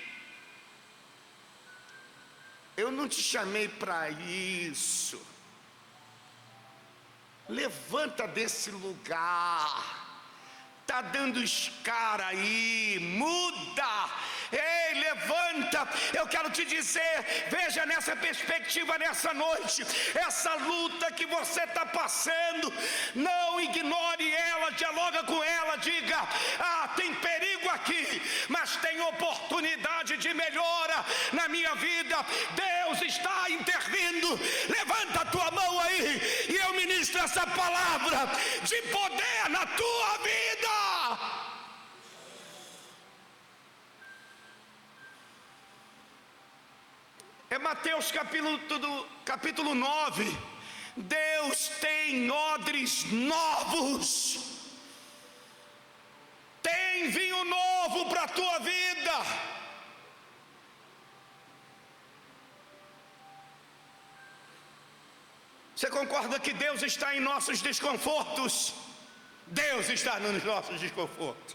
eu não te chamei para isso, levanta desse lugar. Está dando escara aí, muda, ei, levanta. Eu quero te dizer, veja nessa perspectiva nessa noite, essa luta que você está passando, não ignore ela, dialoga com ela, diga: tem perigo aqui, mas tem oportunidade de melhora na minha vida, Deus está intervindo. Levanta a tua mão aí, e eu ministro essa palavra de poder na tua vida. É Mateus capítulo 9. Deus tem odres novos, tem vinho novo para a tua vida. Você concorda que Deus está em nossos desconfortos? Deus está nos nossos desconfortos.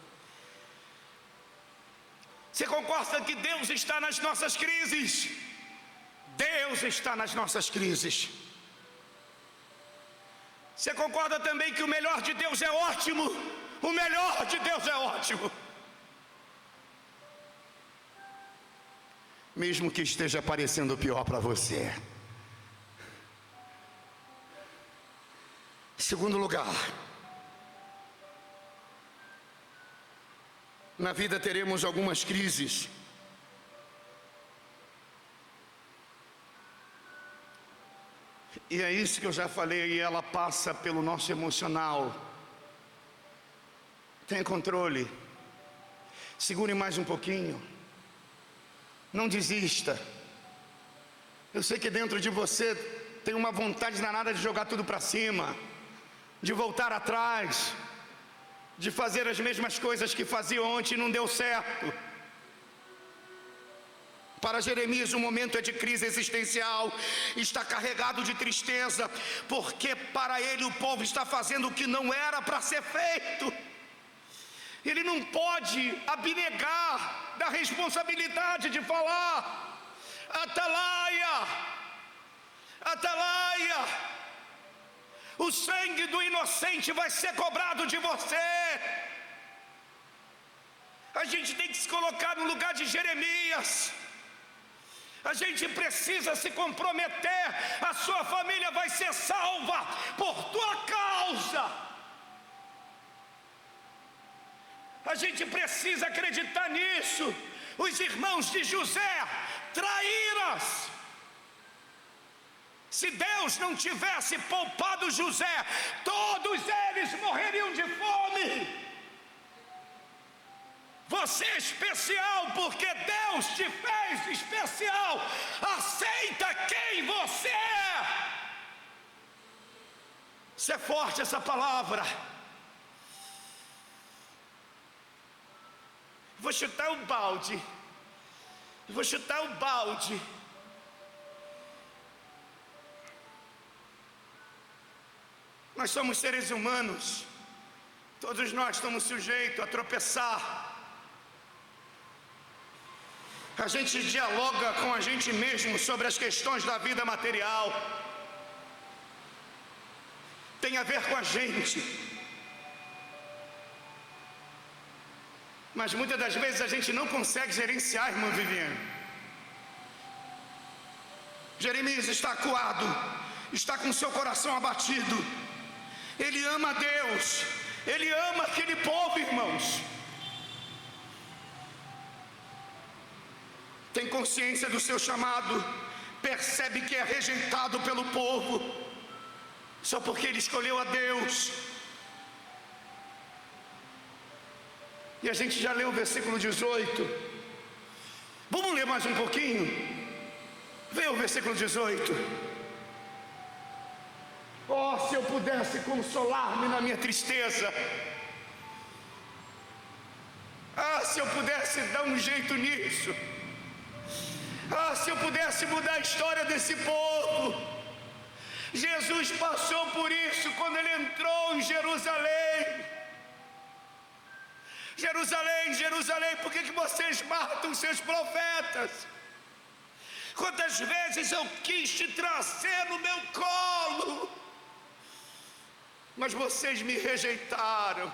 Você concorda que Deus está nas nossas crises? Deus está nas nossas crises. Você concorda também que o melhor de Deus é ótimo? O melhor de Deus é ótimo. Mesmo que esteja parecendo pior para você. Segundo lugar, na vida teremos algumas crises. E é isso que eu já falei, e ela passa pelo nosso emocional. Tenha controle. Segure mais um pouquinho. Não desista. Eu sei que dentro de você tem uma vontade danada de jogar tudo para cima, de voltar atrás, de fazer as mesmas coisas que fazia ontem e não deu certo. Para Jeremias o momento é de crise existencial, está carregado de tristeza, porque para ele o povo está fazendo o que não era para ser feito. Ele não pode abnegar da responsabilidade de falar: Atalaia, Atalaia, o sangue do inocente vai ser cobrado de você. A gente tem que se colocar no lugar de Jeremias. A gente precisa se comprometer. A sua família vai ser salva por tua causa. A gente precisa acreditar nisso. Os irmãos de José, traíras. Se Deus não tivesse poupado José, todos eles morreriam de fome. Você é especial porque Deus te fez especial. Aceita quem você é. Isso é forte, essa palavra. Vou chutar o balde. Vou chutar o balde. Nós somos seres humanos. Todos nós estamos sujeitos a tropeçar. A gente dialoga com a gente mesmo sobre as questões da vida material. Tem a ver com a gente. Mas muitas das vezes a gente não consegue gerenciar, irmã Viviane. Jeremias está acuado, está com seu coração abatido. Ele ama Deus, ele ama aquele povo, irmãos. Tem consciência do seu chamado, percebe que é rejeitado pelo povo, só porque ele escolheu a Deus. E a gente já leu o versículo 18. Vamos ler mais um pouquinho? Vê o versículo 18. Oh, se eu pudesse consolar-me na minha tristeza. Ah, se eu pudesse dar um jeito nisso. Ah, se eu pudesse mudar a história desse povo. Jesus passou por isso quando ele entrou em Jerusalém. Jerusalém, Jerusalém, por que vocês matam seus profetas? Quantas vezes eu quis te trazer no meu colo, mas vocês me rejeitaram.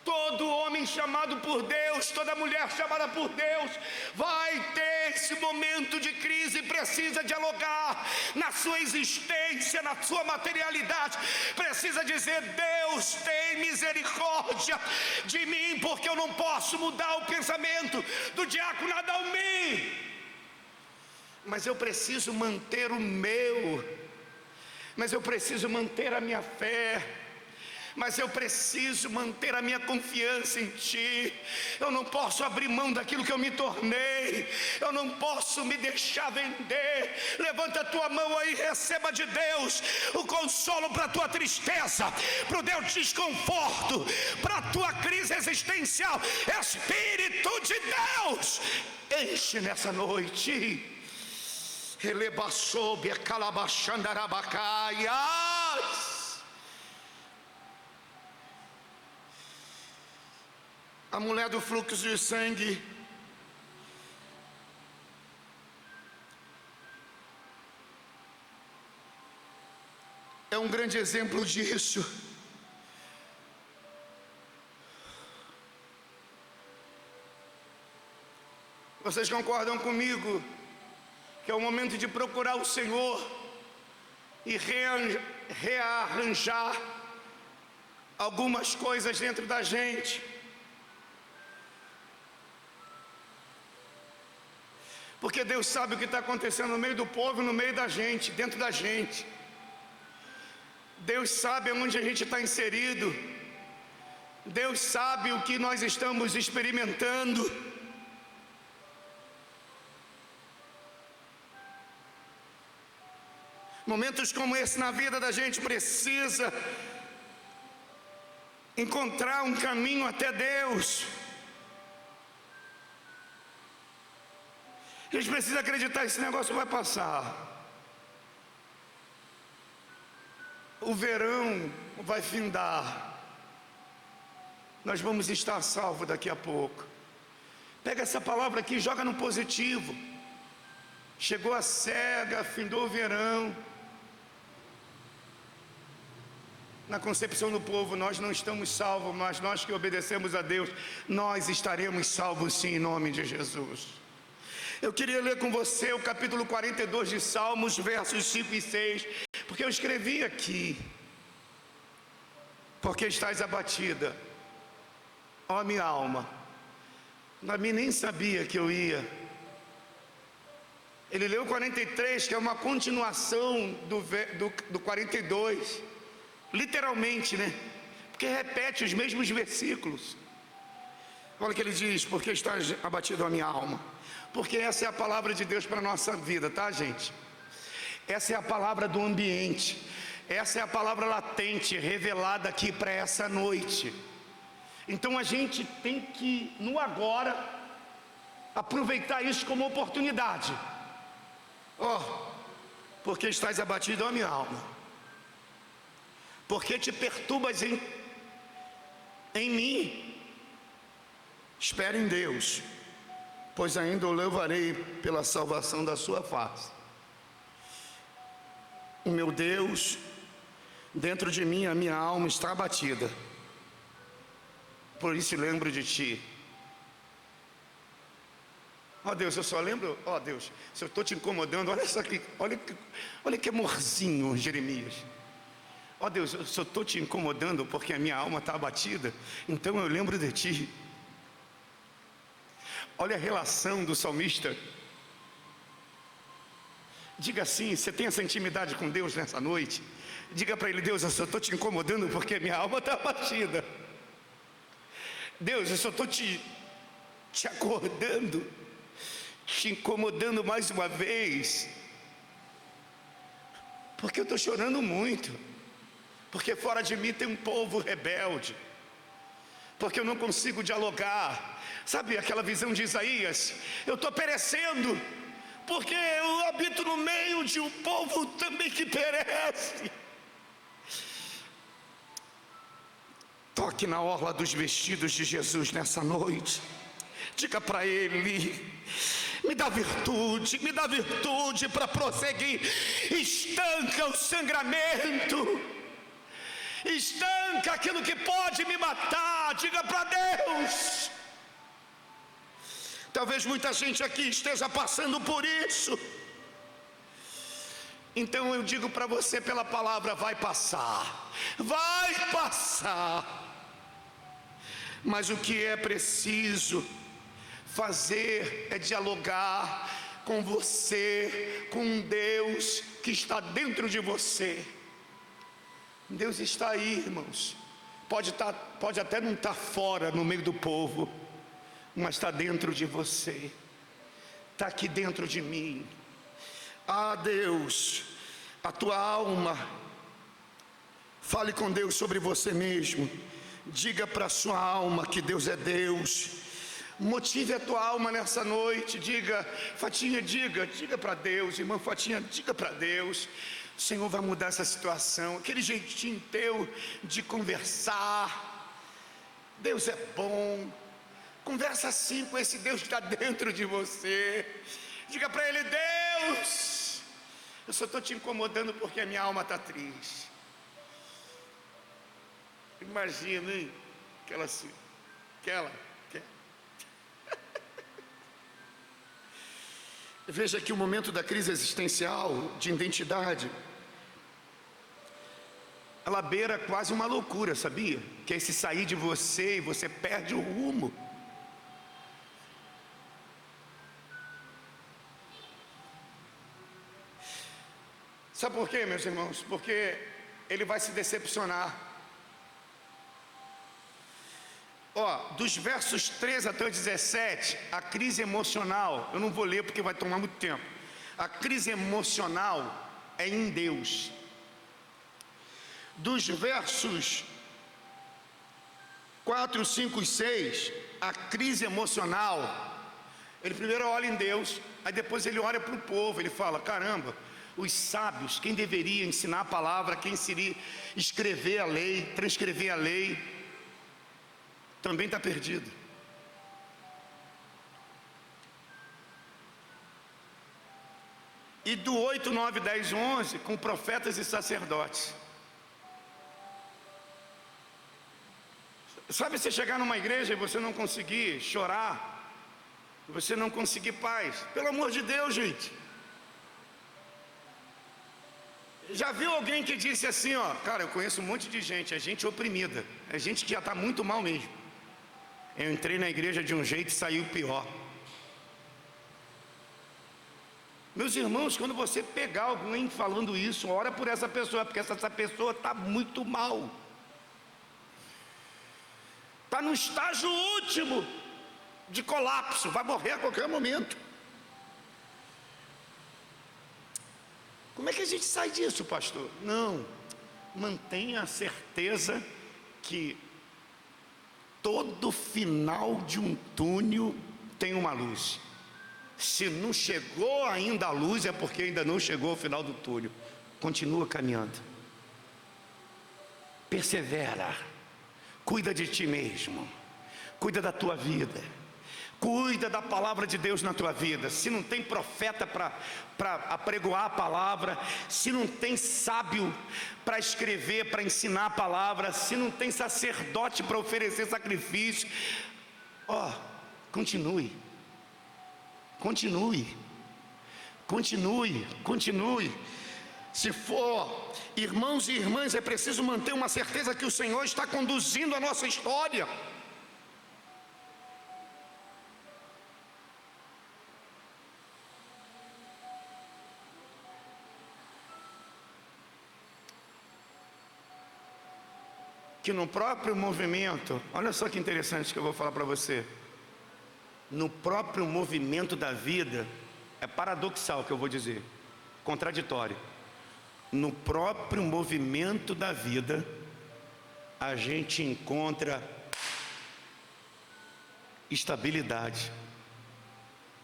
Todo homem chamado por Deus, toda mulher chamada por Deus, vai ter esse momento de crise, precisa dialogar na sua existência, na sua materialidade, precisa dizer: Deus tem misericórdia de mim, porque eu não posso mudar o pensamento do diácono Adalmim, mas eu preciso manter o meu, mas eu preciso manter a minha fé, mas eu preciso manter a minha confiança em Ti. Eu não posso abrir mão daquilo que eu me tornei, eu não posso me deixar vender. Levanta a tua mão aí, receba de Deus o consolo para a tua tristeza, para o teu desconforto, para a tua crise existencial. Espírito de Deus, enche nessa noite. Elebaçoube, calabachandarabacaias. A mulher do fluxo de sangue um grande exemplo disso. Vocês concordam comigo que é o momento de procurar o Senhor e rearranjar algumas coisas dentro da gente? Porque Deus sabe o que está acontecendo no meio do povo, no meio da gente, dentro da gente. Deus sabe onde a gente está inserido. Deus sabe o que nós estamos experimentando. Momentos como esse na vida da gente precisa encontrar um caminho até Deus. A gente precisa acreditar que esse negócio vai passar. O verão vai findar. Nós vamos estar salvos daqui a pouco. Pega essa palavra aqui e joga no positivo. Chegou a cega, findou o verão. Na concepção do povo, nós não estamos salvos, mas nós que obedecemos a Deus, nós estaremos salvos sim, em nome de Jesus. Eu queria ler com você o capítulo 42 de Salmos, versos 5 e 6, porque eu escrevi aqui: porque estás abatida, ó minha alma. Davi nem sabia que eu ia. Ele leu o 43, que é uma continuação do 42, literalmente, né? Porque repete os mesmos versículos. Olha o que ele diz: porque estás abatido a minha alma. Porque essa é a palavra de Deus para a nossa vida, tá, gente? Essa é a palavra do ambiente. Essa é a palavra latente, revelada aqui para essa noite. Então a gente tem que, no agora, aproveitar isso como oportunidade. Porque estás abatido a minha alma. Porque te perturbas em mim. Espere em Deus, pois ainda o louvarei pela salvação da sua face. O meu Deus, dentro de mim a minha alma está abatida. Por isso lembro de ti. Deus, eu só lembro, Deus, se eu estou te incomodando, olha só aqui, olha que amorzinho, Jeremias. Deus, eu só estou te incomodando porque a minha alma está abatida, então eu lembro de ti. Olha a relação do salmista. Diga assim: você tem essa intimidade com Deus nessa noite? Diga para ele: Deus, eu só estou te incomodando porque a minha alma está abatida. Deus, eu só estou te acordando, te incomodando mais uma vez, porque eu estou chorando muito, porque fora de mim tem um povo rebelde, porque eu não consigo dialogar. Sabe aquela visão de Isaías? Eu estou perecendo, porque eu habito no meio de um povo também que perece. Toque na orla dos vestidos de Jesus nessa noite. Diga para Ele: me dá virtude para prosseguir. Estanca o sangramento, estanca aquilo que pode me matar. Diga para Deus. Talvez muita gente aqui esteja passando por isso. Então eu digo para você pela palavra: vai passar, vai passar. Mas o que é preciso fazer é dialogar com você, com Deus que está dentro de você. Deus está aí, irmãos. Pode até não estar fora no meio do povo, mas está dentro de você, está aqui dentro de mim. Deus, a tua alma, fale com Deus sobre você mesmo. Diga para a sua alma que Deus é Deus. Motive a tua alma nessa noite. Diga, Fatinha, diga para Deus. Irmã Fatinha, diga para Deus: o Senhor vai mudar essa situação. Aquele jeitinho teu de conversar, Deus é bom. Conversa assim com esse Deus que está dentro de você. Diga para Ele: Deus, eu só estou te incomodando porque a minha alma está triste. Imagina, hein? Aquela. Veja que o momento da crise existencial, de identidade, ela beira quase uma loucura, sabia? Que é esse sair de você e você perde o rumo. Sabe por quê, meus irmãos? Porque ele vai se decepcionar. Dos versos 13 até o 17, a crise emocional, eu não vou ler porque vai tomar muito tempo. A crise emocional é em Deus. Dos versos 4, 5 e 6, a crise emocional, ele primeiro olha em Deus, aí depois ele olha para o povo, ele fala, caramba, os sábios, quem deveria ensinar a palavra, quem seria escrever a lei, transcrever a lei, também está perdido. E do 8, 9, 10, 11, com profetas e sacerdotes. Sabe, você chegar numa igreja e você não conseguir chorar, você não conseguir paz, pelo amor de Deus, gente. Já viu alguém que disse assim, cara, eu conheço um monte de gente, é gente oprimida, é gente que já está muito mal mesmo. Eu entrei na igreja de um jeito e saiu pior. Meus irmãos, quando você pegar alguém falando isso, ora por essa pessoa, porque essa pessoa está muito mal. Está no estágio último de colapso, vai morrer a qualquer momento. Como é que a gente sai disso, pastor? Não, mantenha a certeza que todo final de um túnel tem uma luz. Se não chegou ainda a luz, é porque ainda não chegou ao final do túnel. Continua caminhando. Persevera. Cuida de ti mesmo. Cuida da tua vida. Cuida da palavra de Deus na tua vida. Se não tem profeta para apregoar a palavra, se não tem sábio para escrever, para ensinar a palavra, se não tem sacerdote para oferecer sacrifício, continue. Continue. Continue. Continue. Se for irmãos e irmãs, é preciso manter uma certeza que o Senhor está conduzindo a nossa história. Que no próprio movimento, olha só que interessante que eu vou falar para você. No próprio movimento da vida, é paradoxal o que eu vou dizer, contraditório. No próprio movimento da vida, a gente encontra estabilidade.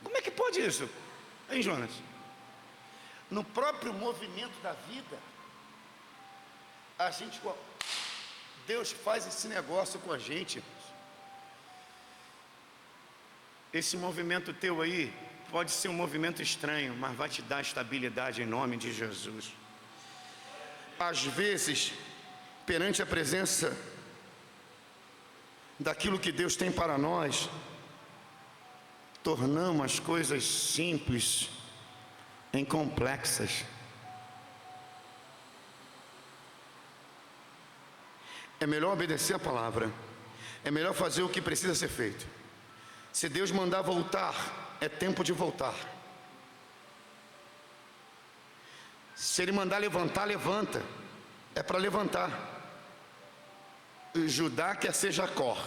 Como é que pode isso? Hein, Jonas? No próprio movimento da vida, a gente... Deus faz esse negócio com a gente. Esse movimento teu aí pode ser um movimento estranho, mas vai te dar estabilidade em nome de Jesus. Às vezes, perante a presença daquilo que Deus tem para nós, tornamos as coisas simples em complexas. É melhor obedecer a palavra. É melhor fazer o que precisa ser feito. Se Deus mandar voltar, é tempo de voltar. Se Ele mandar levantar, levanta. É para levantar. Judá quer ser Jacó.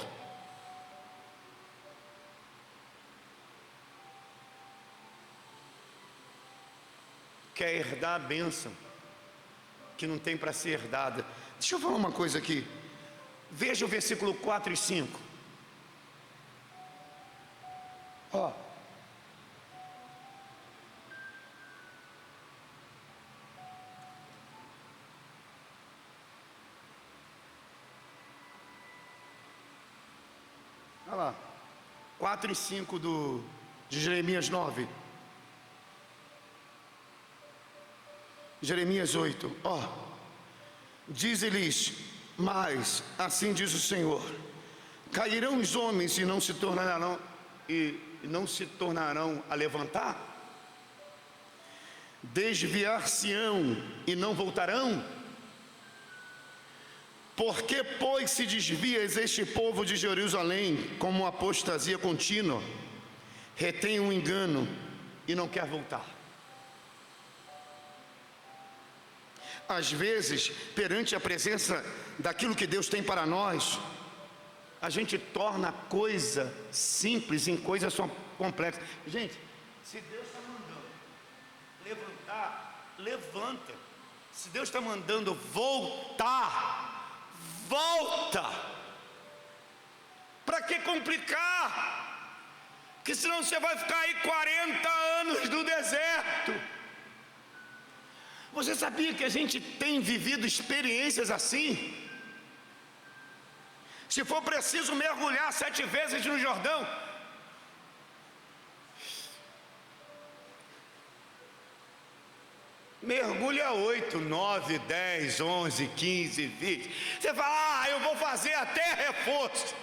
Quer herdar a bênção que não tem para ser herdada. Deixa eu falar uma coisa aqui. Veja o versículo 4 e 5. Olha lá, 4 e 5 de Jeremias 9. Jeremias 8. Diz-lhes: Mas, assim diz o Senhor, cairão os homens e não se tornarão a levantar? Desviar-se-ão e não voltarão? Por que, pois, se desvias este povo de Jerusalém como uma apostasia contínua? Retém um engano e não quer voltar. Às vezes, perante a presença daquilo que Deus tem para nós, a gente torna a coisa simples em coisas complexas. Gente, se Deus está mandando levantar, levanta. Se Deus está mandando voltar, volta. Para que complicar? Porque senão você vai ficar aí 40 anos no deserto. Você sabia que a gente tem vivido experiências assim? Se for preciso mergulhar 7 vezes no Jordão, mergulha 8, 9, 10, 11, 15, 20. Você fala, eu vou fazer até reforço.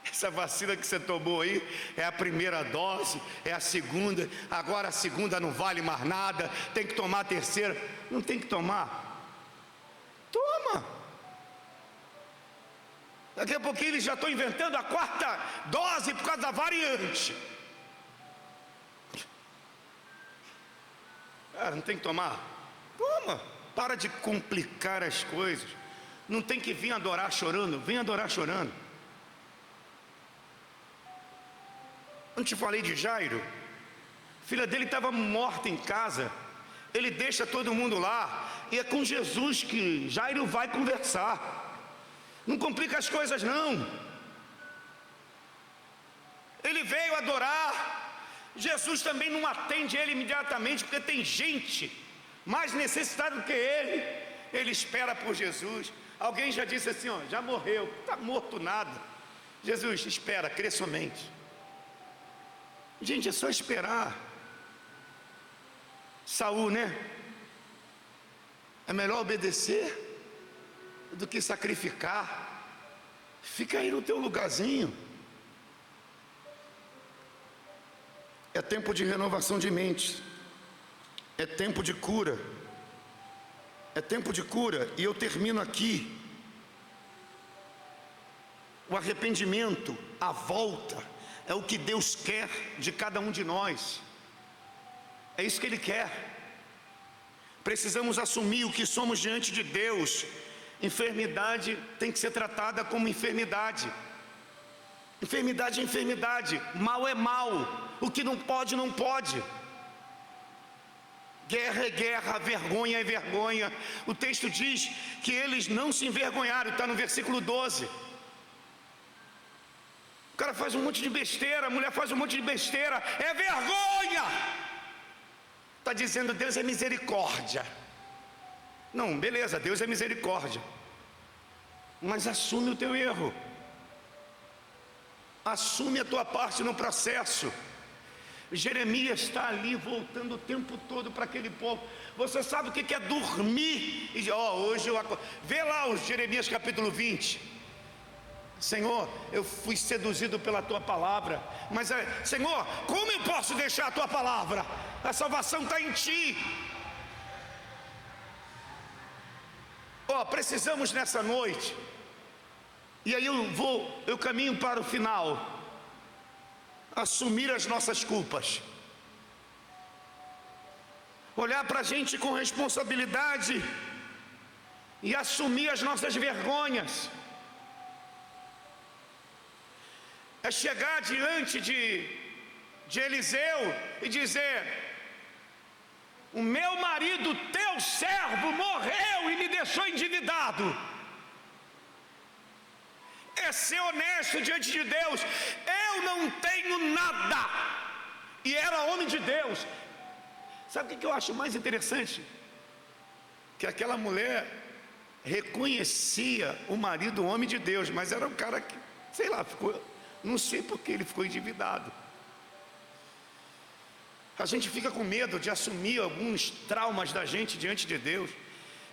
Essa vacina que você tomou aí é a primeira dose, é a segunda, agora a segunda não vale mais nada, tem que tomar a terceira. Não tem que tomar? Toma! Daqui a pouquinho eles já estão inventando a 4ª dose por causa da variante. Não tem que tomar? Toma! Para de complicar as coisas. Não tem que vir adorar chorando, vem adorar chorando. Não te falei de Jairo? A filha dele estava morta em casa. Ele deixa todo mundo lá, e é com Jesus que Jairo vai conversar. Não complica as coisas não. Ele veio adorar. Jesus também não atende ele imediatamente, porque tem gente mais necessitada do que ele. Ele espera por Jesus. Alguém já disse assim, já morreu, está morto nada. Jesus, espera, crê somente. Gente, é só esperar. Saul, né? É melhor obedecer do que sacrificar. Fica aí no teu lugarzinho. É tempo de renovação de mente. É tempo de cura. É tempo de cura. E eu termino aqui. O arrependimento, a volta, é o que Deus quer de cada um de nós. É isso que Ele quer. Precisamos assumir o que somos diante de Deus. Enfermidade tem que ser tratada como enfermidade. Enfermidade é enfermidade. Mal é mal. O que não pode, não pode. Guerra é guerra, vergonha é vergonha. O texto diz que eles não se envergonharam. Está no versículo 12. O cara faz um monte de besteira, a mulher faz um monte de besteira, é vergonha. Está dizendo Deus é misericórdia. Não, beleza, Deus é misericórdia, mas assume o teu erro. Assume a tua parte no processo. Jeremias está ali voltando o tempo todo para aquele povo. Você sabe o que é dormir? E hoje eu acordo. Vê lá o Jeremias capítulo 20. Senhor, eu fui seduzido pela tua palavra, mas Senhor, como eu posso deixar a tua palavra? A salvação está em ti. Precisamos nessa noite, e aí eu caminho para o final, assumir as nossas culpas, olhar para a gente com responsabilidade e assumir as nossas vergonhas. É chegar diante de Eliseu e dizer: o meu marido, teu servo, morreu e me deixou endividado. É ser honesto diante de Deus. Eu não tenho nada. E era homem de Deus. Sabe o que eu acho mais interessante? Que aquela mulher reconhecia o marido, homem de Deus, mas era um cara que, sei lá, não sei porque ele ficou endividado. A gente fica com medo de assumir alguns traumas da gente diante de Deus.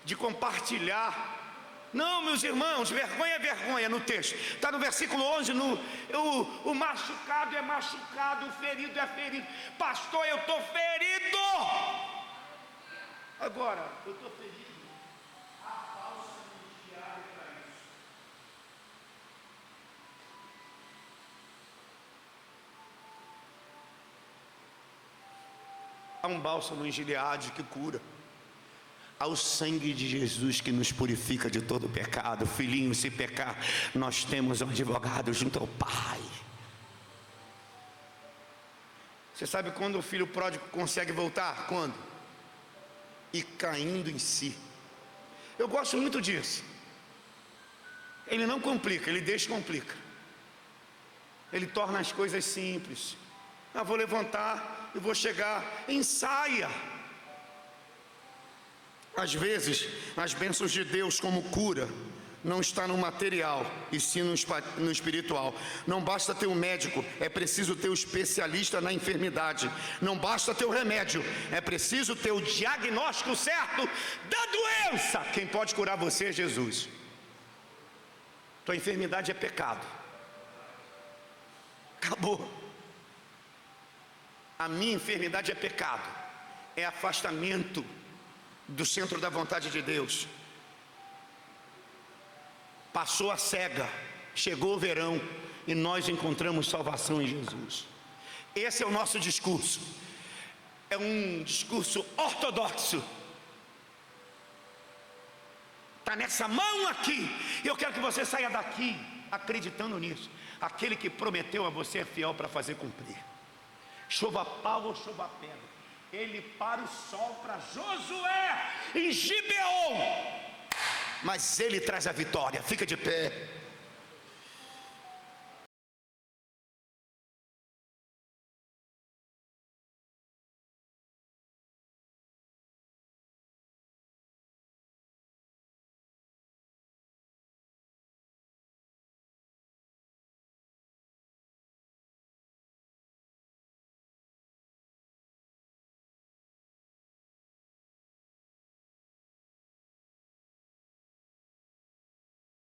de compartilhar. Não, meus irmãos, vergonha é vergonha no texto. Está no versículo 11, o machucado é machucado, o ferido é ferido. Pastor, eu estou ferido. Agora, eu estou ferido. Há falsa diária para isso. Há um bálsamo em Gileade que cura. Há o sangue de Jesus que nos purifica de todo pecado. Filhinho, se pecar, nós temos um advogado junto ao Pai. Você sabe quando o filho pródigo consegue voltar? Quando? E caindo em si. Eu gosto muito disso. Ele não complica, ele descomplica. Ele torna as coisas simples. Vou levantar e vou chegar. Ensaia. Às vezes, as bênçãos de Deus como cura não está no material, e sim no espiritual. Não basta ter um médico, é preciso ter um especialista na enfermidade. Não basta ter o remédio, é preciso ter o diagnóstico certo da doença. Quem pode curar você é Jesus. Tua enfermidade é pecado. Acabou. A minha enfermidade é pecado, é afastamento do centro da vontade de Deus. Passou a cega, chegou o verão e nós encontramos salvação em Jesus. Esse é o nosso discurso. É um discurso ortodoxo. Está nessa mão aqui. Eu quero que você saia daqui acreditando nisso. Aquele que prometeu a você é fiel para fazer cumprir. Chova pau ou chova pedra, ele para o sol para Josué em Gibeon, mas ele traz a vitória. Fica de pé.